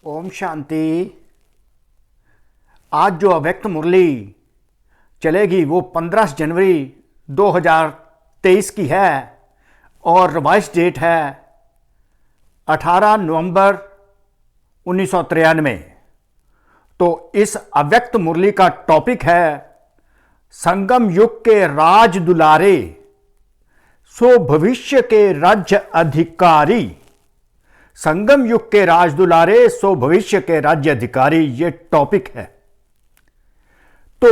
ओम शांति। आज जो अव्यक्त मुरली चलेगी वो 15 जनवरी 2023 की है और रिवाइज डेट है 18 नवंबर 1993। तो इस अव्यक्त मुरली का टॉपिक है संगम युग के राज दुलारे सो भविष्य के राज्य अधिकारी। संगम युग के राज दुलारे सो भविष्य के राज्य अधिकारी, ये टॉपिक है। तो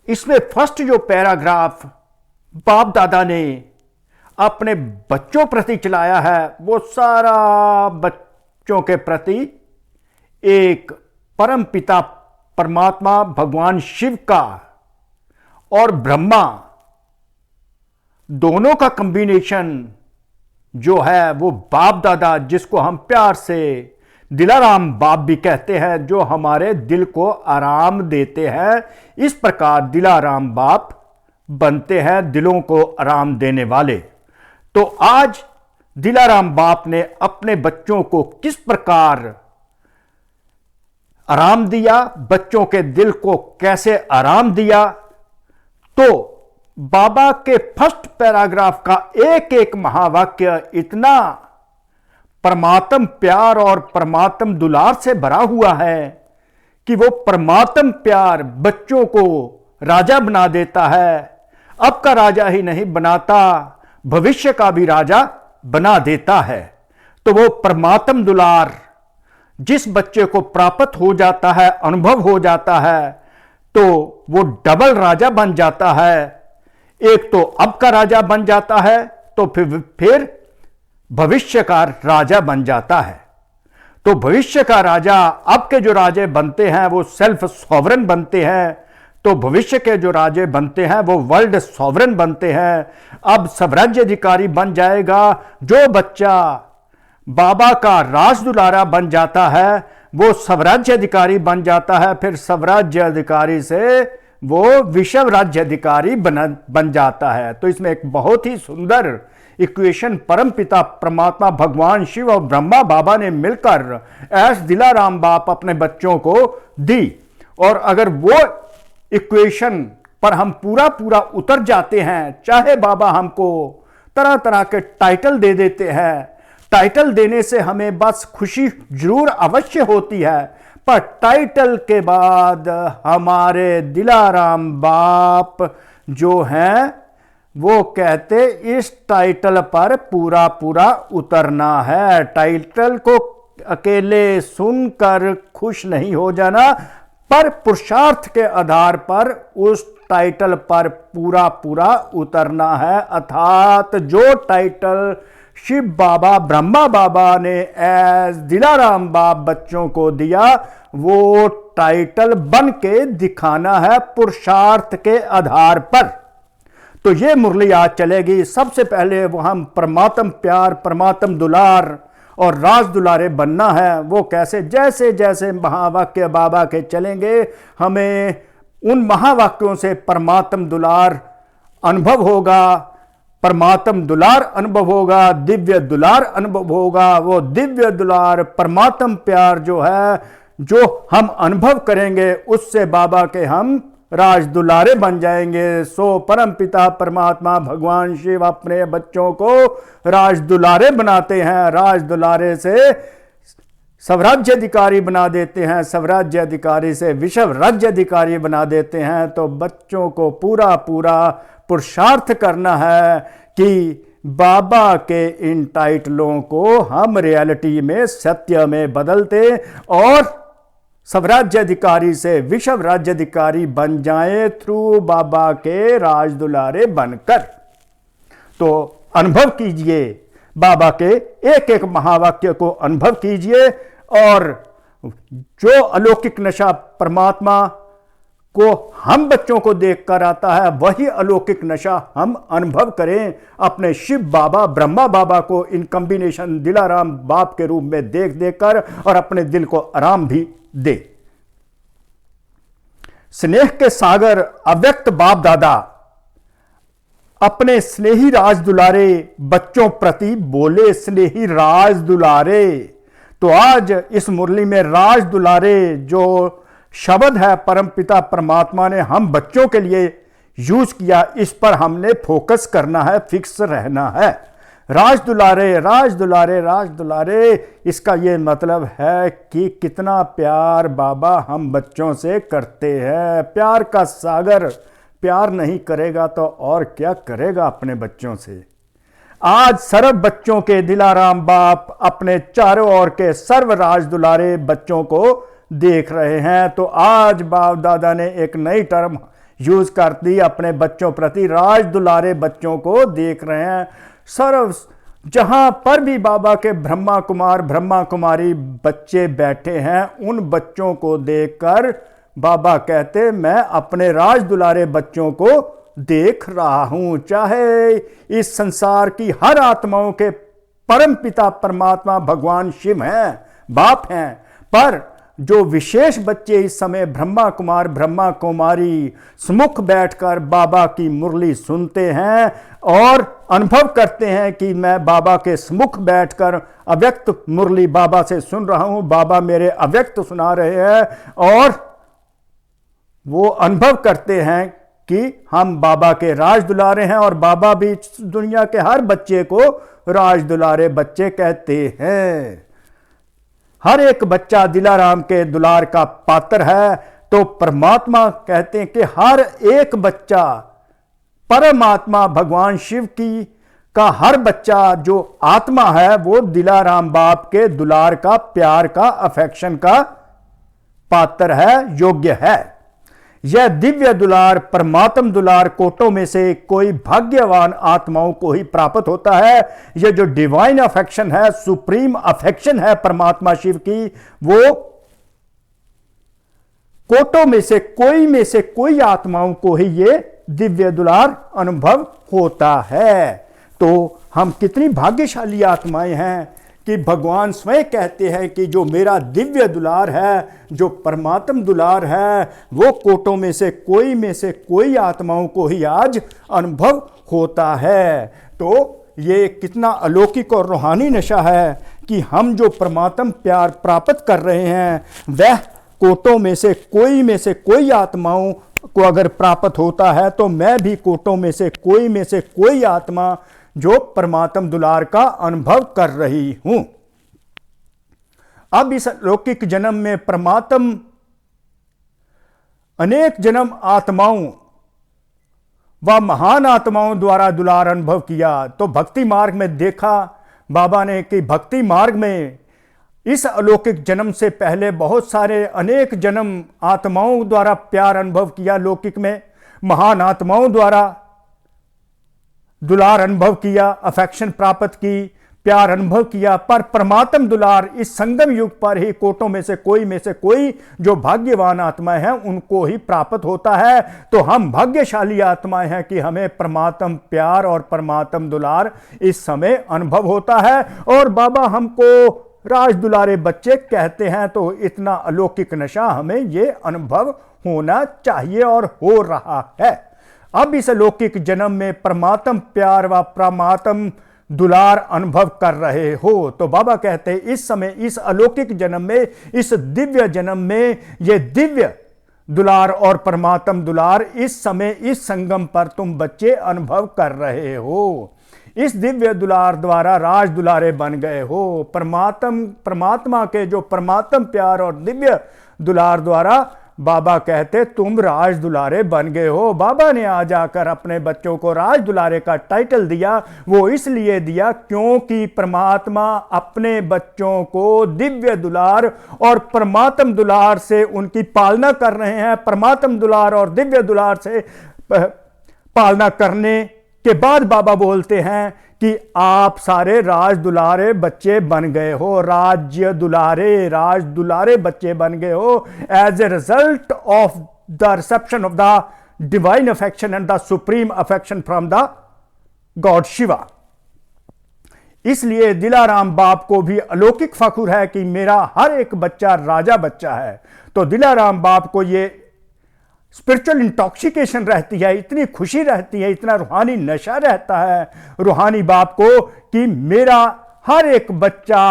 इसमें फर्स्ट जो पैराग्राफ बाप दादा ने अपने बच्चों प्रति चलाया है वो सारा बच्चों के प्रति एक परम पिता परमात्मा भगवान शिव का और ब्रह्मा दोनों का कॉम्बिनेशन जो है वो बाप दादा, जिसको हम प्यार से दिलाराम बाप भी कहते हैं, जो हमारे दिल को आराम देते हैं। इस प्रकार दिलाराम बाप बनते हैं, दिलों को आराम देने वाले। तो आज दिलाराम बाप ने अपने बच्चों को किस प्रकार आराम दिया, बच्चों के दिल को कैसे आराम दिया, तो बाबा के फर्स्ट पैराग्राफ का एक एक महावाक्य इतना परमात्म प्यार और परमात्म दुलार से भरा हुआ है कि वो परमात्म प्यार बच्चों को राजा बना देता है। अब का राजा ही नहीं बनाता, भविष्य का भी राजा बना देता है। तो वो परमात्म दुलार जिस बच्चे को प्राप्त हो जाता है, अनुभव हो जाता है, तो वो डबल राजा बन जाता है। एक तो अब का राजा बन जाता है, तो फिर भविष्य का राजा बन जाता है। तो भविष्य का राजा, अब के जो राजे बनते हैं वो सेल्फ सॉवरन बनते हैं, तो भविष्य के जो राजे बनते हैं वो वर्ल्ड सॉवरन बनते हैं। अब स्वराज्य अधिकारी बन जाएगा। जो बच्चा बाबा का राज दुलारा बन जाता है वो स्वराज्य अधिकारी बन जाता है। फिर स्वराज्य अधिकारी से वो विश्व राज्य अधिकारी बन जाता है। तो इसमें एक बहुत ही सुंदर इक्वेशन परम पिता परमात्मा भगवान शिव और ब्रह्मा बाबा ने मिलकर ऐस दिलाराम बाप अपने बच्चों को दी। और अगर वो इक्वेशन पर हम पूरा पूरा उतर जाते हैं, चाहे बाबा हमको तरह तरह के टाइटल दे देते हैं, टाइटल देने से हमें बस खुशी जरूर अवश्य होती है, पर टाइटल के बाद हमारे दिलाराम बाप जो हैं वो कहते इस टाइटल पर पूरा पूरा उतरना है। टाइटल को अकेले सुनकर खुश नहीं हो जाना, पर पुरुषार्थ के आधार पर उस टाइटल पर पूरा पूरा उतरना है। अर्थात जो टाइटल शिव बाबा ब्रह्मा बाबा ने एज दिलाराम बाप बच्चों को दिया, वो टाइटल बन के दिखाना है पुरुषार्थ के आधार पर। तो ये मुरली आज चलेगी। सबसे पहले वो हम परमात्म प्यार, परमात्म दुलार और राज दुलारे बनना है। वो कैसे? जैसे जैसे महावाक्य बाबा के चलेंगे, हमें उन महावाक्यों से परमात्म दुलार अनुभव होगा, परमात्म दुलार अनुभव होगा, दिव्य दुलार अनुभव होगा। वो दिव्य दुलार परमात्म प्यार जो है, जो हम अनुभव करेंगे, उससे बाबा के हम राज दुलारे बन जाएंगे। सो परम पिता परमात्मा भगवान शिव अपने बच्चों को राज दुलारे बनाते हैं। राज दुलारे से स्वराज्य अधिकारी बना देते हैं, स्वराज्य अधिकारी से विश्व राज्य अधिकारी बना देते हैं। तो बच्चों को पूरा पूरा पुरुषार्थ करना है कि बाबा के इन टाइटलों को हम रियलिटी में, सत्य में बदलते और स्वराज्य अधिकारी से विश्व राज्य अधिकारी बन जाएं थ्रू बाबा के राज दुलारे बनकर। तो अनुभव कीजिए, बाबा के एक एक महावाक्य को अनुभव कीजिए और जो अलौकिक नशा परमात्मा को हम बच्चों को देखकर आता है, वही अलौकिक नशा हम अनुभव करें अपने शिव बाबा ब्रह्मा बाबा को इन कॉम्बिनेशन दिलाराम बाप के रूप में देख देखकर, और अपने दिल को आराम भी दे। स्नेह के सागर अव्यक्त बाप दादा अपने स्नेही राज दुलारे बच्चों प्रति बोले, स्नेही राज दुलारे तो आज इस मुरली में राज दुलारे जो शब्द है परमपिता परमात्मा ने हम बच्चों के लिए यूज किया, इस पर हमने फोकस करना है, फिक्स रहना है। राज दुलारे, राज दुलारे, राज दुलारे, इसका ये मतलब है कि कितना प्यार बाबा हम बच्चों से करते हैं। प्यार का सागर प्यार नहीं करेगा तो और क्या करेगा अपने बच्चों से। आज सर्व बच्चों के दिलाराम बाप अपने चारों ओर के सर्व राज दुलारे बच्चों को देख रहे हैं। तो आज बाप दादा ने एक नई टर्म यूज कर दी अपने बच्चों प्रति, राज दुलारे बच्चों को देख रहे हैं। सर्व जहां पर भी बाबा के ब्रह्मा कुमार ब्रह्मा कुमारी बच्चे बैठे हैं, उन बच्चों को देखकर बाबा कहते मैं अपने राज दुलारे बच्चों को देख रहा हूं। चाहे इस संसार की हर आत्माओं के परम पिता परमात्मा भगवान शिव हैं, बाप हैं, पर जो विशेष बच्चे इस समय ब्रह्मा कुमार ब्रह्मा कुमारी सम्मुख बैठकर बाबा की मुरली सुनते हैं और अनुभव करते हैं कि मैं बाबा के सम्मुख बैठकर अव्यक्त मुरली बाबा से सुन रहा हूं, बाबा मेरे अव्यक्त सुना रहे हैं, और वो अनुभव करते हैं कि हम बाबा के राज दुलारे हैं। और बाबा भी दुनिया के हर बच्चे को राज दुलारे बच्चे कहते हैं। हर एक बच्चा दिलाराम के दुलार का पात्र है। तो परमात्मा कहते हैं कि हर एक बच्चा परमात्मा भगवान शिव की का हर बच्चा जो आत्मा है वो दिलाराम बाप के दुलार का, प्यार का, अफेक्शन का पात्र है, योग्य है। यह दिव्य दुलार परमात्म दुलार कोटों में से कोई भाग्यवान आत्माओं को ही प्राप्त होता है। यह जो डिवाइन अफेक्शन है, सुप्रीम अफेक्शन है परमात्मा शिव की, वो कोटों में से कोई आत्माओं को ही ये दिव्य दुलार अनुभव होता है। तो हम कितनी भाग्यशाली आत्माएं हैं कि भगवान स्वयं कहते हैं कि जो मेरा दिव्य दुलार है, जो परमात्म दुलार है, वो कोटों में से कोई आत्माओं को ही आज अनुभव होता है। तो ये कितना अलौकिक और रूहानी नशा है कि हम जो परमात्म प्यार प्राप्त कर रहे हैं वह कोटों में से कोई आत्माओं को अगर प्राप्त होता है तो मैं भी कोटों में से कोई आत्मा जो परमात्म दुलार का अनुभव कर रही हूं। अब इस लौकिक जन्म में परमात्म अनेक जन्म आत्माओं व महान आत्माओं द्वारा दुलार अनुभव किया। तो भक्ति मार्ग में देखा बाबा ने कि भक्ति मार्ग में इस अलौकिक जन्म से पहले बहुत सारे अनेक जन्म आत्माओं द्वारा प्यार अनुभव किया, लौकिक में महान आत्माओं द्वारा दुलार अनुभव किया, अफेक्शन प्राप्त की, प्यार अनुभव किया, पर परमात्म दुलार इस संगम युग पर ही कोटों में से कोई जो भाग्यवान आत्माएं हैं उनको ही प्राप्त होता है। तो हम भाग्यशाली आत्माएं हैं कि हमें परमात्म प्यार और परमात्म दुलार इस समय अनुभव होता है। और बाबा हमको राज दुलारे बच्चे कहते हैं। तो इतना अलौकिक नशा हमें ये अनुभव होना चाहिए और हो रहा है। अब इस अलौकिक जन्म में परमात्म प्यार व परमात्म दुलार अनुभव कर रहे हो। तो बाबा कहते हैं इस समय इस अलौकिक जन्म में, इस दिव्य जन्म में ये दिव्य दुलार और परमात्म दुलार इस समय इस संगम पर तुम बच्चे अनुभव कर रहे हो। इस दिव्य दुलार द्वारा राज दुलारे बन गए हो। परमात्मा के जो परमात्म प्यार और दिव्य दुलार द्वारा बाबा कहते तुम राज दुलारे बन गए हो। बाबा ने आ जाकर अपने बच्चों को राज दुलारे का टाइटल दिया। वो इसलिए दिया क्योंकि परमात्मा अपने बच्चों को दिव्य दुलार और परमात्म दुलार से उनकी पालना कर रहे हैं। परमात्म दुलार और दिव्य दुलार से पालना करने के बाद बाबा बोलते हैं कि आप सारे राज दुलारे बच्चे बन गए हो, राज दुलारे बच्चे बन गए हो as a result of the reception of the divine affection and the supreme affection from the god Shiva. इसलिए दिलाराम बाप को भी अलौकिक फख्र है कि मेरा हर एक बच्चा राजा बच्चा है। तो दिलाराम बाप को ये स्पिरिचुअल इंटॉक्सिकेशन रहती है, इतनी खुशी रहती है, इतना रूहानी नशा रहता है रूहानी बाप को कि मेरा हर एक बच्चा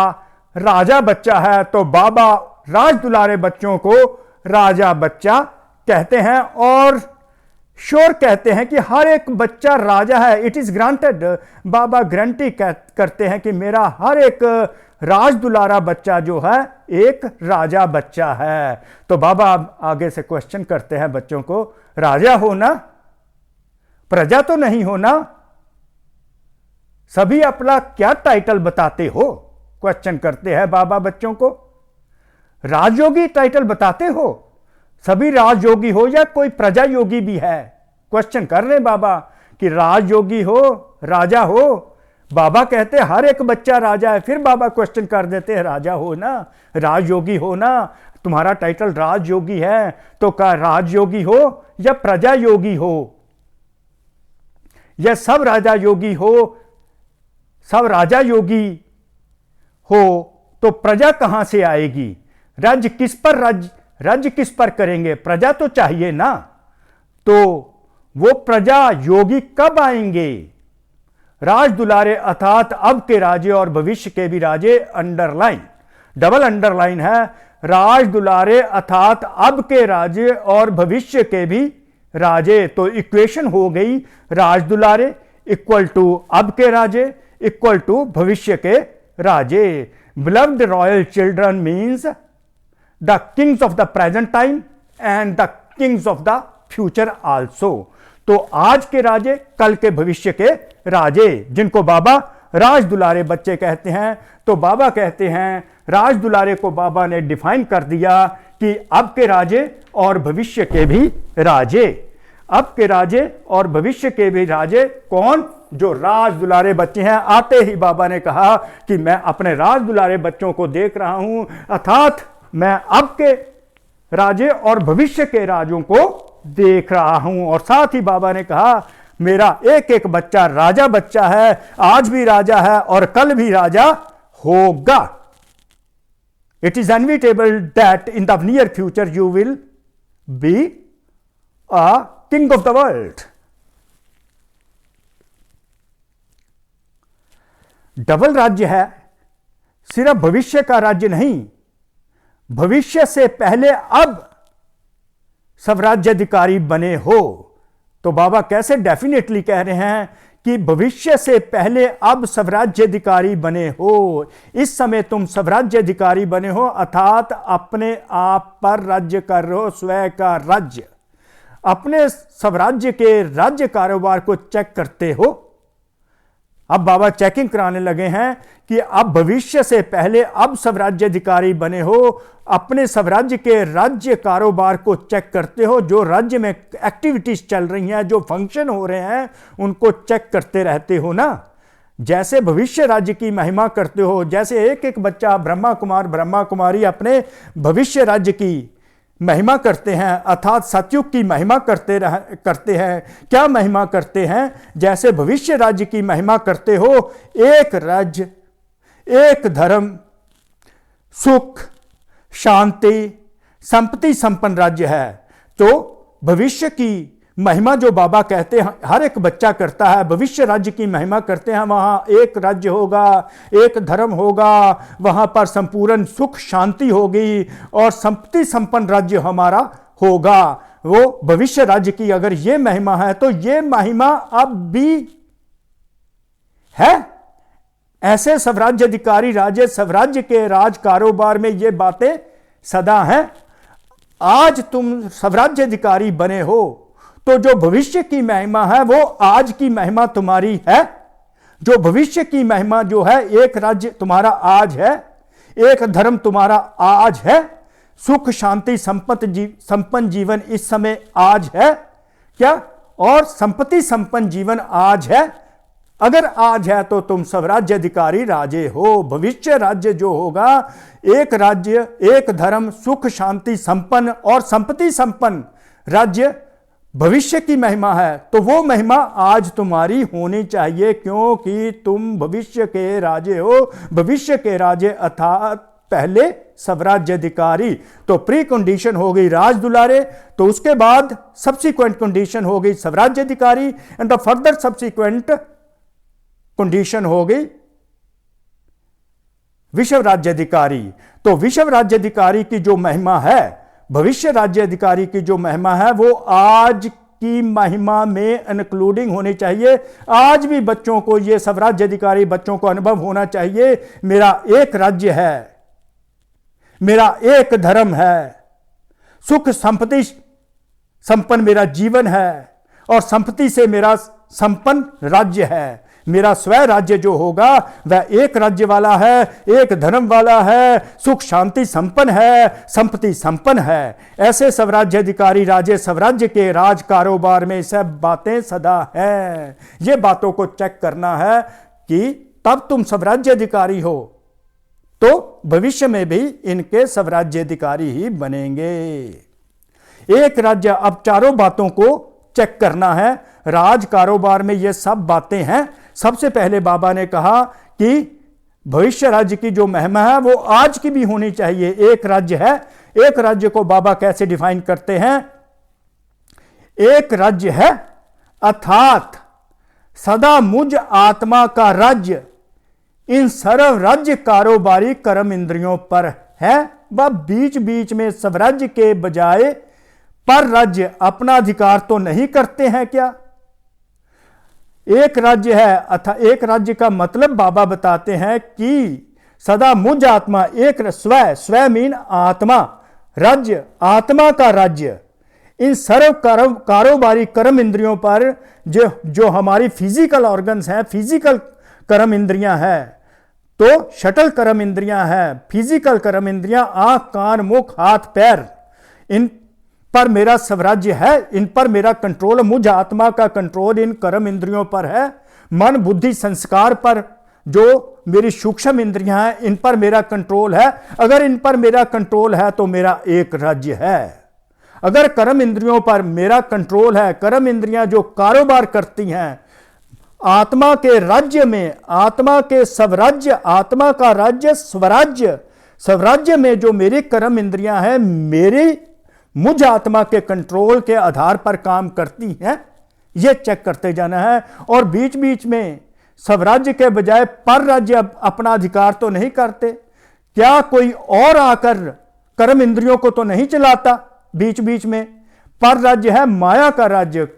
राजा बच्चा है, तो बाबा राज दुलारे बच्चों को राजा बच्चा कहते हैं और श्योर कहते हैं कि हर एक बच्चा राजा है। It is granted, Baba guarantee करते हैं कि मेरा हर एक राज दुलारा बच्चा जो है एक राजा बच्चा है। तो बाबा आगे से क्वेश्चन करते हैं बच्चों को, राजा हो ना, प्रजा तो नहीं हो ना, सभी अपना क्या टाइटल बताते हो? क्वेश्चन करते हैं बाबा बच्चों को। राजयोगी टाइटल बताते हो? सभी राजयोगी हो या कोई प्रजा योगी भी है? क्वेश्चन कर रहे बाबा कि राजयोगी हो, राजा हो। बाबा कहते हर एक बच्चा राजा है, फिर बाबा क्वेश्चन कर देते हैं राजा हो ना, राजयोगी हो ना, तुम्हारा टाइटल राजयोगी है, तो क्या राजयोगी हो या प्रजा योगी हो, या सब राजा योगी हो? सब राजा योगी हो तो प्रजा कहां से आएगी? राज्य किस पर करेंगे? प्रजा तो चाहिए ना। तो वो प्रजा योगी कब आएंगे? राज दुलारे अर्थात अब के राजे और भविष्य के भी राजे, अंडरलाइन, डबल अंडरलाइन है, राज दुलारे अर्थात अब के राजे और भविष्य के भी राजे। तो इक्वेशन हो गई, राज दुलारे इक्वल टू अब के राजे इक्वल टू भविष्य के राजे। Beloved royal children means the kings of the present time and the kings of the future also. तो आज के राजे, कल के भविष्य के राजे, जिनको बाबा राज दुलारे बच्चे कहते हैं। तो बाबा कहते हैं राज दुलारे को बाबा ने डिफाइन कर दिया कि अब के राजे और भविष्य के भी राजे। अब के राजे और भविष्य के भी राजे कौन? जो राज दुलारे बच्चे हैं। आते ही बाबा ने कहा कि मैं अपने राज दुलारे बच्चों को देख रहा हूं, अर्थात मैं अब के राजे और भविष्य के राजों को देख रहा हूं। और साथ ही बाबा ने कहा मेरा एक एक बच्चा राजा बच्चा है, आज भी राजा है और कल भी राजा होगा। It is inevitable that in the near future you will be a king of the world. Double राज्य है, सिर्फ भविष्य का राज्य नहीं, भविष्य से पहले अब स्वराज्याधिकारी बने हो। तो बाबा कैसे डेफिनेटली कह रहे हैं कि भविष्य से पहले अब स्वराज्याधिकारी बने हो। इस समय तुम स्वराज्याधिकारी बने हो, अर्थात अपने आप पर राज्य कर रहे हो, स्वयं का राज्य, अपने स्वराज्य के राज्य कारोबार को चेक करते हो। अब बाबा चेकिंग कराने लगे हैं कि अब भविष्य से पहले अब स्वराज्याधिकारी बने हो, अपने स्वराज्य के राज्य कारोबार को चेक करते हो, जो राज्य में एक्टिविटीज चल रही हैं, जो फंक्शन हो रहे हैं, उनको चेक करते रहते हो ना। जैसे भविष्य राज्य की महिमा करते हो, जैसे एक एक बच्चा ब्रह्मा कुमार ब्रह्मा कुमारी अपने भविष्य राज्य की महिमा करते हैं, अर्थात सतयुग की महिमा करते हैं। क्या महिमा करते हैं? जैसे भविष्य राज्य की महिमा करते हो, एक राज्य, एक धर्म, सुख, शांति, संपत्ति संपन्न राज्य है। तो भविष्य की महिमा जो बाबा कहते हैं हर एक बच्चा करता है, भविष्य राज्य की महिमा करते हैं। वहां एक राज्य होगा, एक धर्म होगा, वहां पर संपूर्ण सुख शांति होगी और संपत्ति संपन्न राज्य हमारा होगा। वो भविष्य राज्य की अगर ये महिमा है तो ये महिमा अब भी है। ऐसे स्वराज्याधिकारी राजे स्वराज्य के राज कारोबार में ये बातें सदा हैं। आज तुम स्वराज्याधिकारी बने हो तो जो भविष्य की महिमा है वो आज की महिमा तुम्हारी है। जो भविष्य की महिमा जो है, एक राज्य तुम्हारा आज है, एक धर्म तुम्हारा आज है, सुख शांति संपन्न जीवन इस समय आज है क्या, और संपत्ति संपन्न जीवन आज है। अगर आज है तो तुम स्वराज्याधिकारी राजे हो। भविष्य राज्य जो होगा, एक राज्य, एक धर्म, सुख शांति संपन्न और संपत्ति संपन्न राज्य भविष्य की महिमा है। तो वो महिमा आज तुम्हारी होनी चाहिए, क्योंकि तुम भविष्य के राजे हो। भविष्य के राजे अर्थात पहले स्वराज्याधिकारी। तो प्री कंडीशन हो गई राज दुलारे, तो उसके बाद सब्सिक्वेंट कंडीशन हो गई स्वराज्याधिकारी, and the further subsequent condition हो गई विश्व राज्याधिकारी। तो विश्व राज्याधिकारी की जो महिमा है, भविष्य राज्याधिकारी की जो महिमा है, वो आज की महिमा में इंक्लूडिंग होनी चाहिए। आज भी बच्चों को, ये सब राज्याधिकारी बच्चों को अनुभव होना चाहिए, मेरा एक राज्य है, मेरा एक धर्म है, सुख संपत्ति संपन्न मेरा जीवन है, और संपत्ति से मेरा संपन्न राज्य है। मेरा स्वयं राज्य जो होगा वह एक राज्य वाला है, एक धर्म वाला है, सुख शांति संपन्न है, संपत्ति संपन्न है। ऐसे स्वराज्याधिकारी राजे स्वराज्य के राज कारोबार में सब बातें सदा है। ये बातों को चेक करना है कि तब तुम स्वराज्याधिकारी हो तो भविष्य में भी इनके स्वराज्याधिकारी ही बनेंगे। एक राज्य, अब चारों बातों को चेक करना है। राज कारोबार में ये सब बातें हैं। सबसे पहले बाबा ने कहा कि भविष्य राज्य की जो महिमा है वो आज की भी होनी चाहिए। एक राज्य है, एक राज्य को बाबा कैसे डिफाइन करते हैं? एक राज्य है अर्थात सदा मुझ आत्मा का राज्य इन सर्व राज्य कारोबारी कर्म इंद्रियों पर है। वह बीच बीच में स्वराज्य के बजाय पर राज्य अपना अधिकार तो नहीं करते हैं क्या? एक राज्य है अर्थात एक राज्य का मतलब बाबा बताते हैं कि सदा मुझ आत्मा, एक स्व मीन आत्मा, राज्य आत्मा का राज्य इन सर्व कारोबारी कर्म इंद्रियों पर, जो हमारी फिजिकल ऑर्गन्स हैं, फिजिकल कर्म इंद्रियां हैं, तो शटल कर्म इंद्रियां हैं, फिजिकल कर्म इंद्रियां, आंख कान मुख हाथ पैर, इन पर मेरा स्वराज्य है, इन पर मेरा कंट्रोल, मुझ आत्मा का कंट्रोल इन कर्म इंद्रियों पर है। मन बुद्धि संस्कार पर जो मेरी सूक्ष्म इंद्रियां हैं, इन पर मेरा कंट्रोल है। अगर इन पर मेरा कंट्रोल है तो मेरा एक राज्य है। अगर कर्म इंद्रियों पर मेरा कंट्रोल है, कर्म इंद्रियां जो कारोबार करती हैं आत्मा के राज्य में, आत्मा के स्वराज्य, आत्मा का राज्य स्वराज्य, स्वराज्य में जो मेरी कर्म इंद्रियां हैं मेरी मुझ आत्मा के कंट्रोल के आधार पर काम करती हैं, यह चेक करते जाना है। और बीच बीच में स्वराज्य के बजाय पर राज्य अपना अधिकार तो नहीं करते क्या? कोई और आकर कर्म इंद्रियों को तो नहीं चलाता बीच बीच में? पर राज्य है माया का राज्य,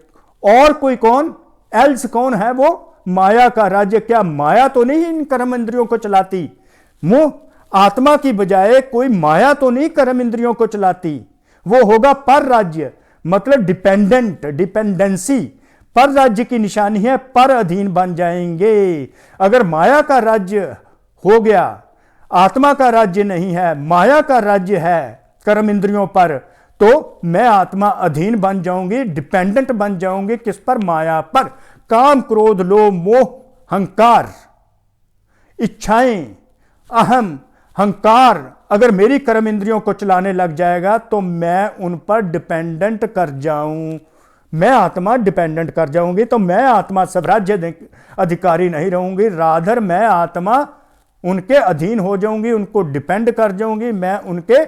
और कोई कौन एल्स कौन है? वो माया का राज्य। क्या माया तो नहीं इन कर्म इंद्रियों को चलाती? मुंह आत्मा की बजाय कोई माया तो नहीं कर्म इंद्रियों को चलाती। वो होगा पर राज्य, मतलब डिपेंडेंट, डिपेंडेंसी। पर राज्य की निशानी है पर अधीन बन जाएंगे। अगर माया का राज्य हो गया, आत्मा का राज्य नहीं है, माया का राज्य है कर्म इंद्रियों पर, तो मैं आत्मा अधीन बन जाऊंगी, डिपेंडेंट बन जाऊंगी। किस पर? माया पर। काम क्रोध लोभ मोह हंकार इच्छाएं अहम हंकार अगर मेरी कर्म इंद्रियों को चलाने लग जाएगा तो मैं उन पर डिपेंडेंट कर जाऊं, मैं आत्मा डिपेंडेंट कर जाऊंगी। तो मैं आत्मा स्वराज्य अधिकारी नहीं रहूंगी, राधर मैं आत्मा उनके अधीन हो जाऊंगी, उनको डिपेंड कर जाऊंगी, मैं उनके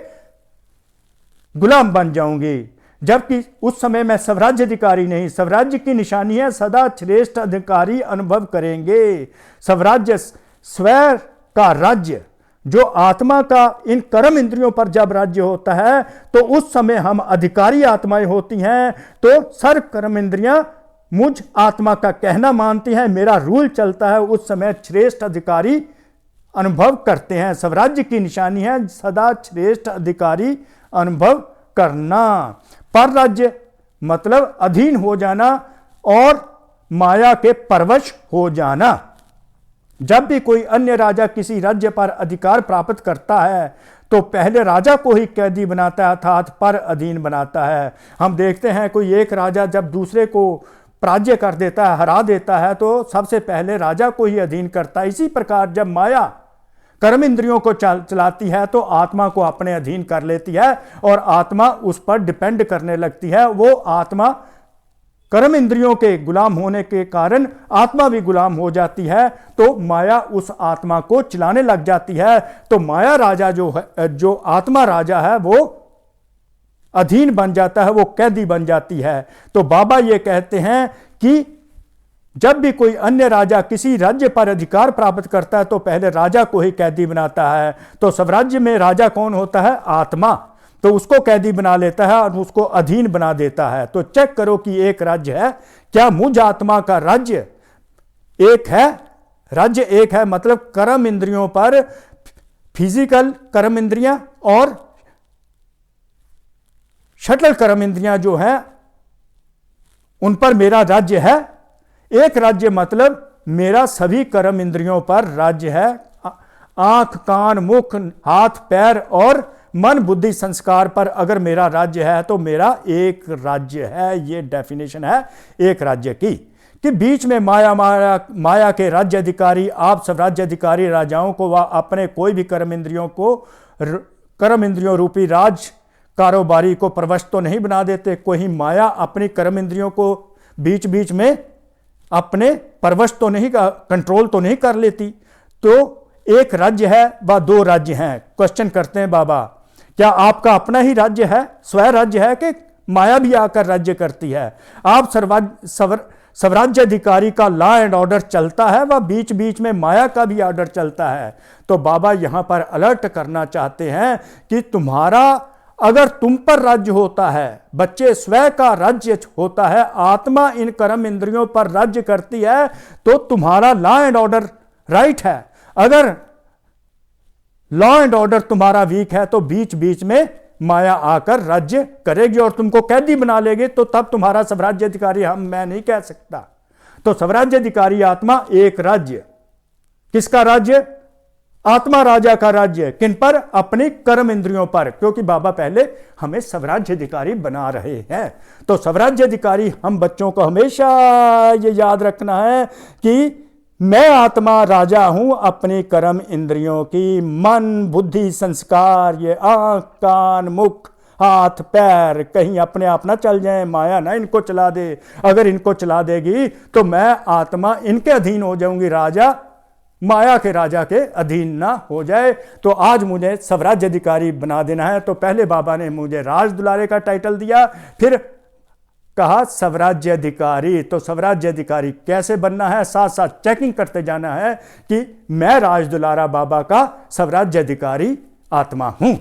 गुलाम बन जाऊंगी। जबकि उस समय मैं स्वराज्य अधिकारी नहीं। स्वराज्य की निशानी है सदा श्रेष्ठ अधिकारी अनुभव करेंगे। स्वराज्य स्व का राज्य, जो आत्मा का इन कर्म इंद्रियों पर जब राज्य होता है तो उस समय हम अधिकारी आत्माएं होती हैं। तो सर्व कर्म इंद्रियां मुझ आत्मा का कहना मानती हैं, मेरा रूल चलता है। उस समय श्रेष्ठ अधिकारी अनुभव करते हैं। स्वराज्य की निशानी है सदा श्रेष्ठ अधिकारी अनुभव करना। पर राज्य मतलब अधीन हो जाना और माया के परवश हो जाना। जब भी कोई अन्य राजा किसी राज्य पर अधिकार प्राप्त करता है तो पहले राजा को ही कैदी बनाता है, अर्थात पर अधीन बनाता है। हम देखते हैं कोई एक राजा जब दूसरे को पराजय कर देता है, हरा देता है, तो सबसे पहले राजा को ही अधीन करता है। इसी प्रकार जब माया कर्म इंद्रियों को चलाती है तो आत्मा को अपने अधीन कर लेती है और आत्मा उस पर डिपेंड करने लगती है। वो आत्मा कर्म इंद्रियों के गुलाम होने के कारण आत्मा भी गुलाम हो जाती है, तो माया उस आत्मा को चलाने लग जाती है। तो माया राजा जो है, जो आत्मा राजा है, वो अधीन बन जाता है, वो कैदी बन जाती है। तो बाबा ये कहते हैं कि जब भी कोई अन्य राजा किसी राज्य पर अधिकार प्राप्त करता है तो पहले राजा को ही कैदी बनाता है। तो स्वराज्य में राजा कौन होता है? आत्मा। तो उसको कैदी बना लेता है और उसको अधीन बना देता है। तो चेक करो कि एक राज्य है, क्या मुझ आत्मा का राज्य एक है? राज्य एक है, मतलब कर्म इंद्रियों पर, फिजिकल कर्म इंद्रियां और शटल कर्म इंद्रियां जो है उन पर मेरा राज्य है। एक राज्य मतलब मेरा सभी कर्म इंद्रियों पर राज्य है। आंख, कान, मुख, हाथ, पैर और मन, बुद्धि, संस्कार पर अगर मेरा राज्य है तो मेरा एक राज्य है। ये डेफिनेशन है एक राज्य की। कि बीच में माया के राज्य अधिकारी, आप सब राज्य अधिकारी राजाओं को वह अपने कोई भी कर्म इंद्रियों रूपी राज कारोबारी को प्रवश तो नहीं बना देते। कोई माया अपनी कर्म इंद्रियों को बीच बीच में अपने परवश तो नहीं, कंट्रोल तो नहीं कर लेती। तो एक राज्य है व दो राज्य हैं। क्वेश्चन करते हैं बाबा, क्या आपका अपना ही राज्य है, स्वयं राज्य है, कि माया भी आकर राज्य करती है? आप स्वराज्य अधिकारी का लॉ एंड ऑर्डर चलता है व बीच बीच में माया का भी ऑर्डर चलता है। तो बाबा यहां पर अलर्ट करना चाहते हैं कि तुम्हारा अगर तुम पर राज्य होता है, बच्चे स्वयं का राज्य होता है, आत्मा इन कर्म इंद्रियों पर राज्य करती है, तो तुम्हारा लॉ एंड ऑर्डर राइट है। अगर लॉ एंड ऑर्डर तुम्हारा वीक है तो बीच बीच में माया आकर राज्य करेगी और तुमको कैदी बना लेगी। तो तब तुम्हारा स्वराज्य अधिकारी मैं नहीं कह सकता। तो स्वराज्य अधिकारी आत्मा एक राज्य, किसका राज्य? आत्मा राजा का राज्य। किन पर? अपनी कर्म इंद्रियों पर, क्योंकि बाबा पहले हमें स्वराज्य अधिकारी बना रहे हैं। तो स्वराज्य अधिकारी हम बच्चों को हमेशा ये याद रखना है कि मैं आत्मा राजा हूं अपनी कर्म इंद्रियों की। मन, बुद्धि, संस्कार, ये आंख, कान, मुख, हाथ, पैर कहीं अपने आप ना चल जाएं, माया ना इनको चला दे। अगर इनको चला देगी तो मैं आत्मा इनके अधीन हो जाऊंगी, राजा माया के राजा के अधीन ना हो जाए। तो आज मुझे स्वराज्य अधिकारी बना देना है। तो पहले बाबा ने मुझे राज दुलारे का टाइटल दिया, फिर कहा स्वराज्य अधिकारी। तो स्वराज्य अधिकारी कैसे बनना है, साथ साथ चेकिंग करते जाना है कि मैं राज दुलारा बाबा का स्वराज्य अधिकारी आत्मा हूं,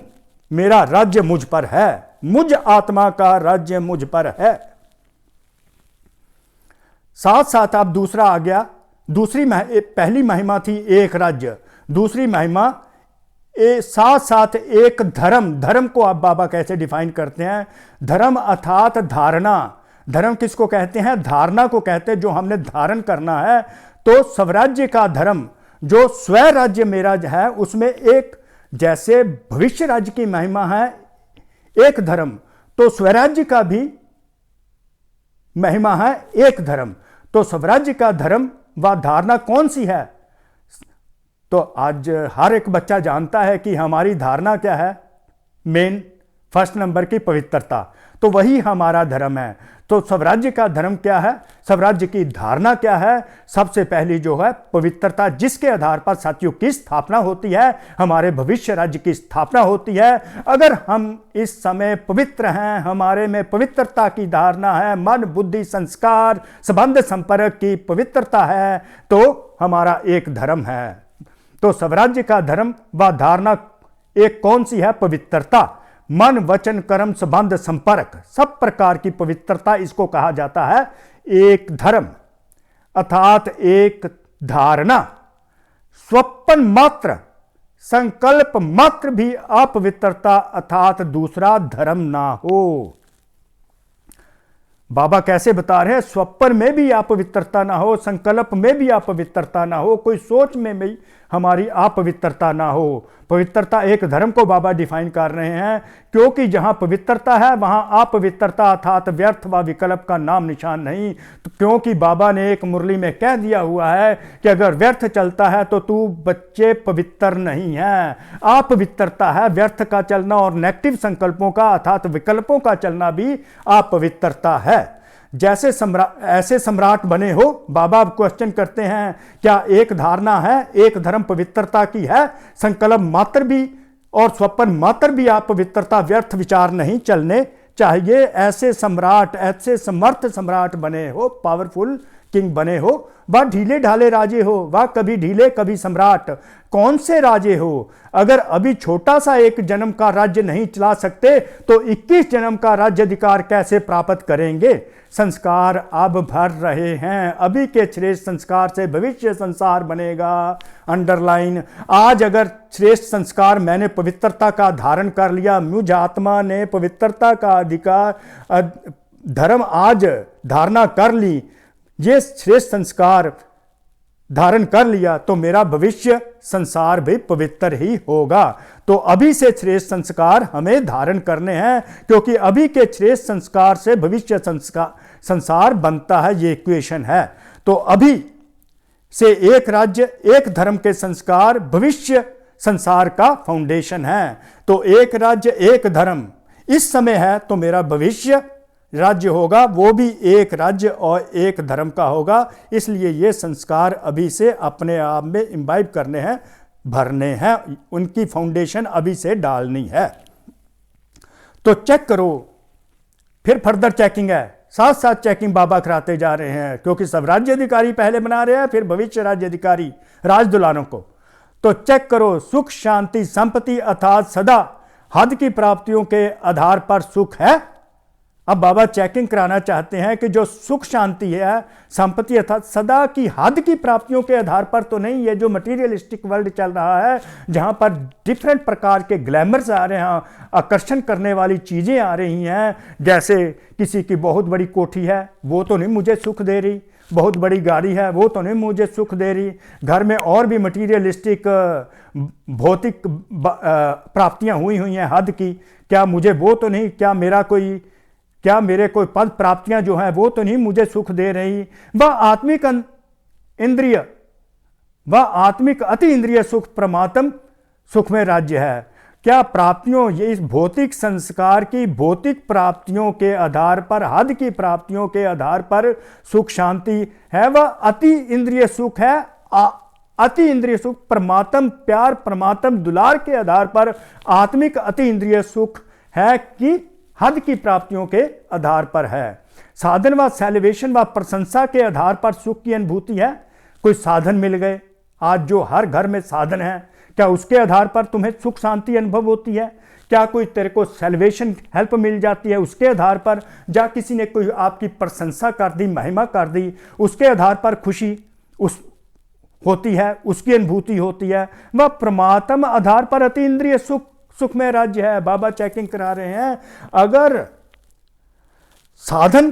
मेरा राज्य मुझ पर है, मुझ आत्मा का राज्य मुझ पर है। साथ साथ अब दूसरा आ गया। पहली महिमा थी एक राज्य, दूसरी महिमा साथ साथ एक धर्म। धर्म को आप बाबा कैसे डिफाइन करते हैं? धर्म अर्थात धारणा। धर्म किसको कहते हैं? धारणा को कहते हैं, जो हमने धारण करना है। तो स्वराज्य का धर्म, जो स्वयं राज्य मेरा है, उसमें एक, जैसे भविष्य राज्य की महिमा है एक धर्म, तो स्वराज्य का भी महिमा है एक धर्म। तो स्वराज्य का धर्म व धारणा कौन सी है? तो आज हर एक बच्चा जानता है कि हमारी धारणा क्या है, मेन फर्स्ट नंबर की पवित्रता। तो वही हमारा धर्म है। तो स्वराज्य का धर्म क्या है, स्वराज्य की धारणा क्या है? सबसे पहली जो है पवित्रता, जिसके आधार पर सतयुग की स्थापना होती है, हमारे भविष्य राज्य की स्थापना होती है। अगर हम इस समय पवित्र हैं, हमारे में पवित्रता की धारणा है, मन, बुद्धि, संस्कार, संबंध, संपर्क की पवित्रता है, तो हमारा एक धर्म है। तो स्वराज्य का धर्म व धारणा एक कौन सी है? पवित्रता। मन, वचन, कर्म, संबंध, संपर्क, सब प्रकार की पवित्रता, इसको कहा जाता है एक धर्म अर्थात एक धारणा। स्वप्न मात्र, संकल्प मात्र भी अपवित्रता अर्थात दूसरा धर्म ना हो। बाबा कैसे बता रहे हैं? स्वप्न में भी अपवित्रता ना हो, संकल्प में भी अपवित्रता ना हो, कोई सोच में भी हमारी अपवित्रता ना हो। पवित्रता एक धर्म को बाबा डिफाइन कर रहे हैं, क्योंकि जहां पवित्रता है वहां अपवित्रता अर्थात व्यर्थ व विकल्प का नाम निशान नहीं। तो क्योंकि बाबा ने एक मुरली में कह दिया हुआ है कि अगर व्यर्थ चलता है तो तू बच्चे पवित्र नहीं है। अपवित्रता है व्यर्थ का चलना, और नेगेटिव संकल्पों का अर्थात विकल्पों का चलना भी अपवित्रता है। जैसे ऐसे सम्राट बने हो, बाबा क्वेश्चन करते हैं, क्या एक धारणा है, एक धर्म पवित्रता की है, संकल्प मात्र भी और स्वप्न मात्र भी आप पवित्रता, व्यर्थ विचार नहीं चलने चाहिए। ऐसे सम्राट, ऐसे समर्थ सम्राट बने हो, पावरफुल किंग बने हो, वह ढीले ढाले राजे हो, वह कभी ढीले कभी सम्राट, कौन से राजे हो। अगर अभी छोटा सा एक जन्म का राज्य नहीं चला सकते तो 21 जन्म का राज्य अधिकार कैसे प्राप्त करेंगे। संस्कार अब भर रहे हैं, अभी के श्रेष्ठ संस्कार से भविष्य संसार बनेगा। अंडरलाइन, आज अगर श्रेष्ठ संस्कार मैंने पवित्रता का धारण कर लिया, मुझ आत्मा ने पवित्रता का अधिकार धर्म आज धारणा कर ली, ये श्रेष्ठ संस्कार धारण कर लिया, तो मेरा भविष्य संसार भी पवित्र ही होगा। तो अभी से श्रेष्ठ संस्कार हमें धारण करने हैं, क्योंकि अभी के श्रेष्ठ संस्कार से भविष्य संसार बनता है, ये इक्वेशन है। तो अभी से एक राज्य एक धर्म के संस्कार भविष्य संसार का फाउंडेशन है। तो एक राज्य एक धर्म इस समय है, तो मेरा भविष्य राज्य होगा वो भी एक राज्य और एक धर्म का होगा। इसलिए ये संस्कार अभी से अपने आप में इम्बाइब करने हैं, भरने हैं, उनकी फाउंडेशन अभी से डालनी है। तो चेक करो, फिर फर्दर चेकिंग है, साथ साथ चेकिंग बाबा कराते जा रहे हैं, क्योंकि सब राज्य अधिकारी पहले बना रहे हैं, फिर भविष्य राज्य अधिकारी राजदुलारों को। तो चेक करो, सुख शांति संपत्ति अर्थात सदा हद की प्राप्तियों के आधार पर सुख है। अब बाबा चेकिंग कराना चाहते हैं कि जो सुख शांति है, संपत्ति अर्थात सदा की हद की प्राप्तियों के आधार पर तो नहीं, ये जो मटीरियलिस्टिक वर्ल्ड चल रहा है, जहां पर डिफरेंट प्रकार के ग्लैमर्स आ रहे हैं, आकर्षण करने वाली चीजें आ रही हैं, जैसे किसी की बहुत बड़ी कोठी है वो तो नहीं मुझे सुख दे रही, बहुत बड़ी गाड़ी है वो तो नहीं मुझे सुख दे रही, घर में और भी मटीरियलिस्टिक भौतिक प्राप्तियां हुई हैं हद की, क्या मुझे वो तो नहीं, क्या मेरे कोई पद प्राप्तियां जो हैं वो तो नहीं मुझे सुख दे रही। वह आत्मिक इंद्रिय, वह आत्मिक अति इंद्रिय सुख परमात्म सुख में राज्य है। क्या प्राप्तियों, ये इस भौतिक संस्कार की भौतिक प्राप्तियों के आधार पर, हद की प्राप्तियों के आधार पर सुख शांति है, वह अति इंद्रिय सुख है। अति इंद्रिय सुख परमात्म प्यार, परमात्म दुलार के आधार पर आत्मिक अति इंद्रिय सुख है कि हद की प्राप्तियों के आधार पर है। साधन व सेलिब्रेशन व प्रशंसा के आधार पर सुख की अनुभूति है। कोई साधन मिल गए, आज जो हर घर में साधन है, क्या उसके आधार पर तुम्हें सुख शांति अनुभव होती है? क्या कोई तेरे को सेलिब्रेशन हेल्प मिल जाती है उसके आधार पर? या किसी ने कोई आपकी प्रशंसा कर दी, महिमा कर दी, उसके आधार पर खुशी उस होती है, उसकी अनुभूति होती है। वह परमात्म आधार पर अति इंद्रिय सुख में राज्य है। बाबा चेकिंग करा रहे हैं, अगर साधन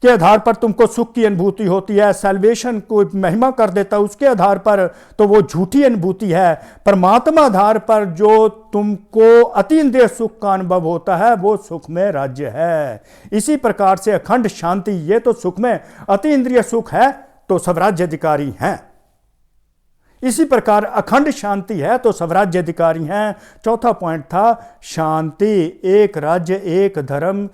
के आधार पर तुमको सुख की अनुभूति होती है, सैल्वेशन को महिमा कर देता है उसके आधार पर, तो वो झूठी अनुभूति है। परमात्मा आधार पर जो तुमको अति इंद्रिय सुख का अनुभव होता है वो सुख में राज्य है। इसी प्रकार से अखंड शांति, ये तो सुख में अति इंद्रिय सुख है तो स्वराज्य अधिकारी हैं। इसी प्रकार अखंड शांति है तो स्वराज्य अधिकारी हैं। चौथा पॉइंट था शांति, एक राज्य एक धर्म,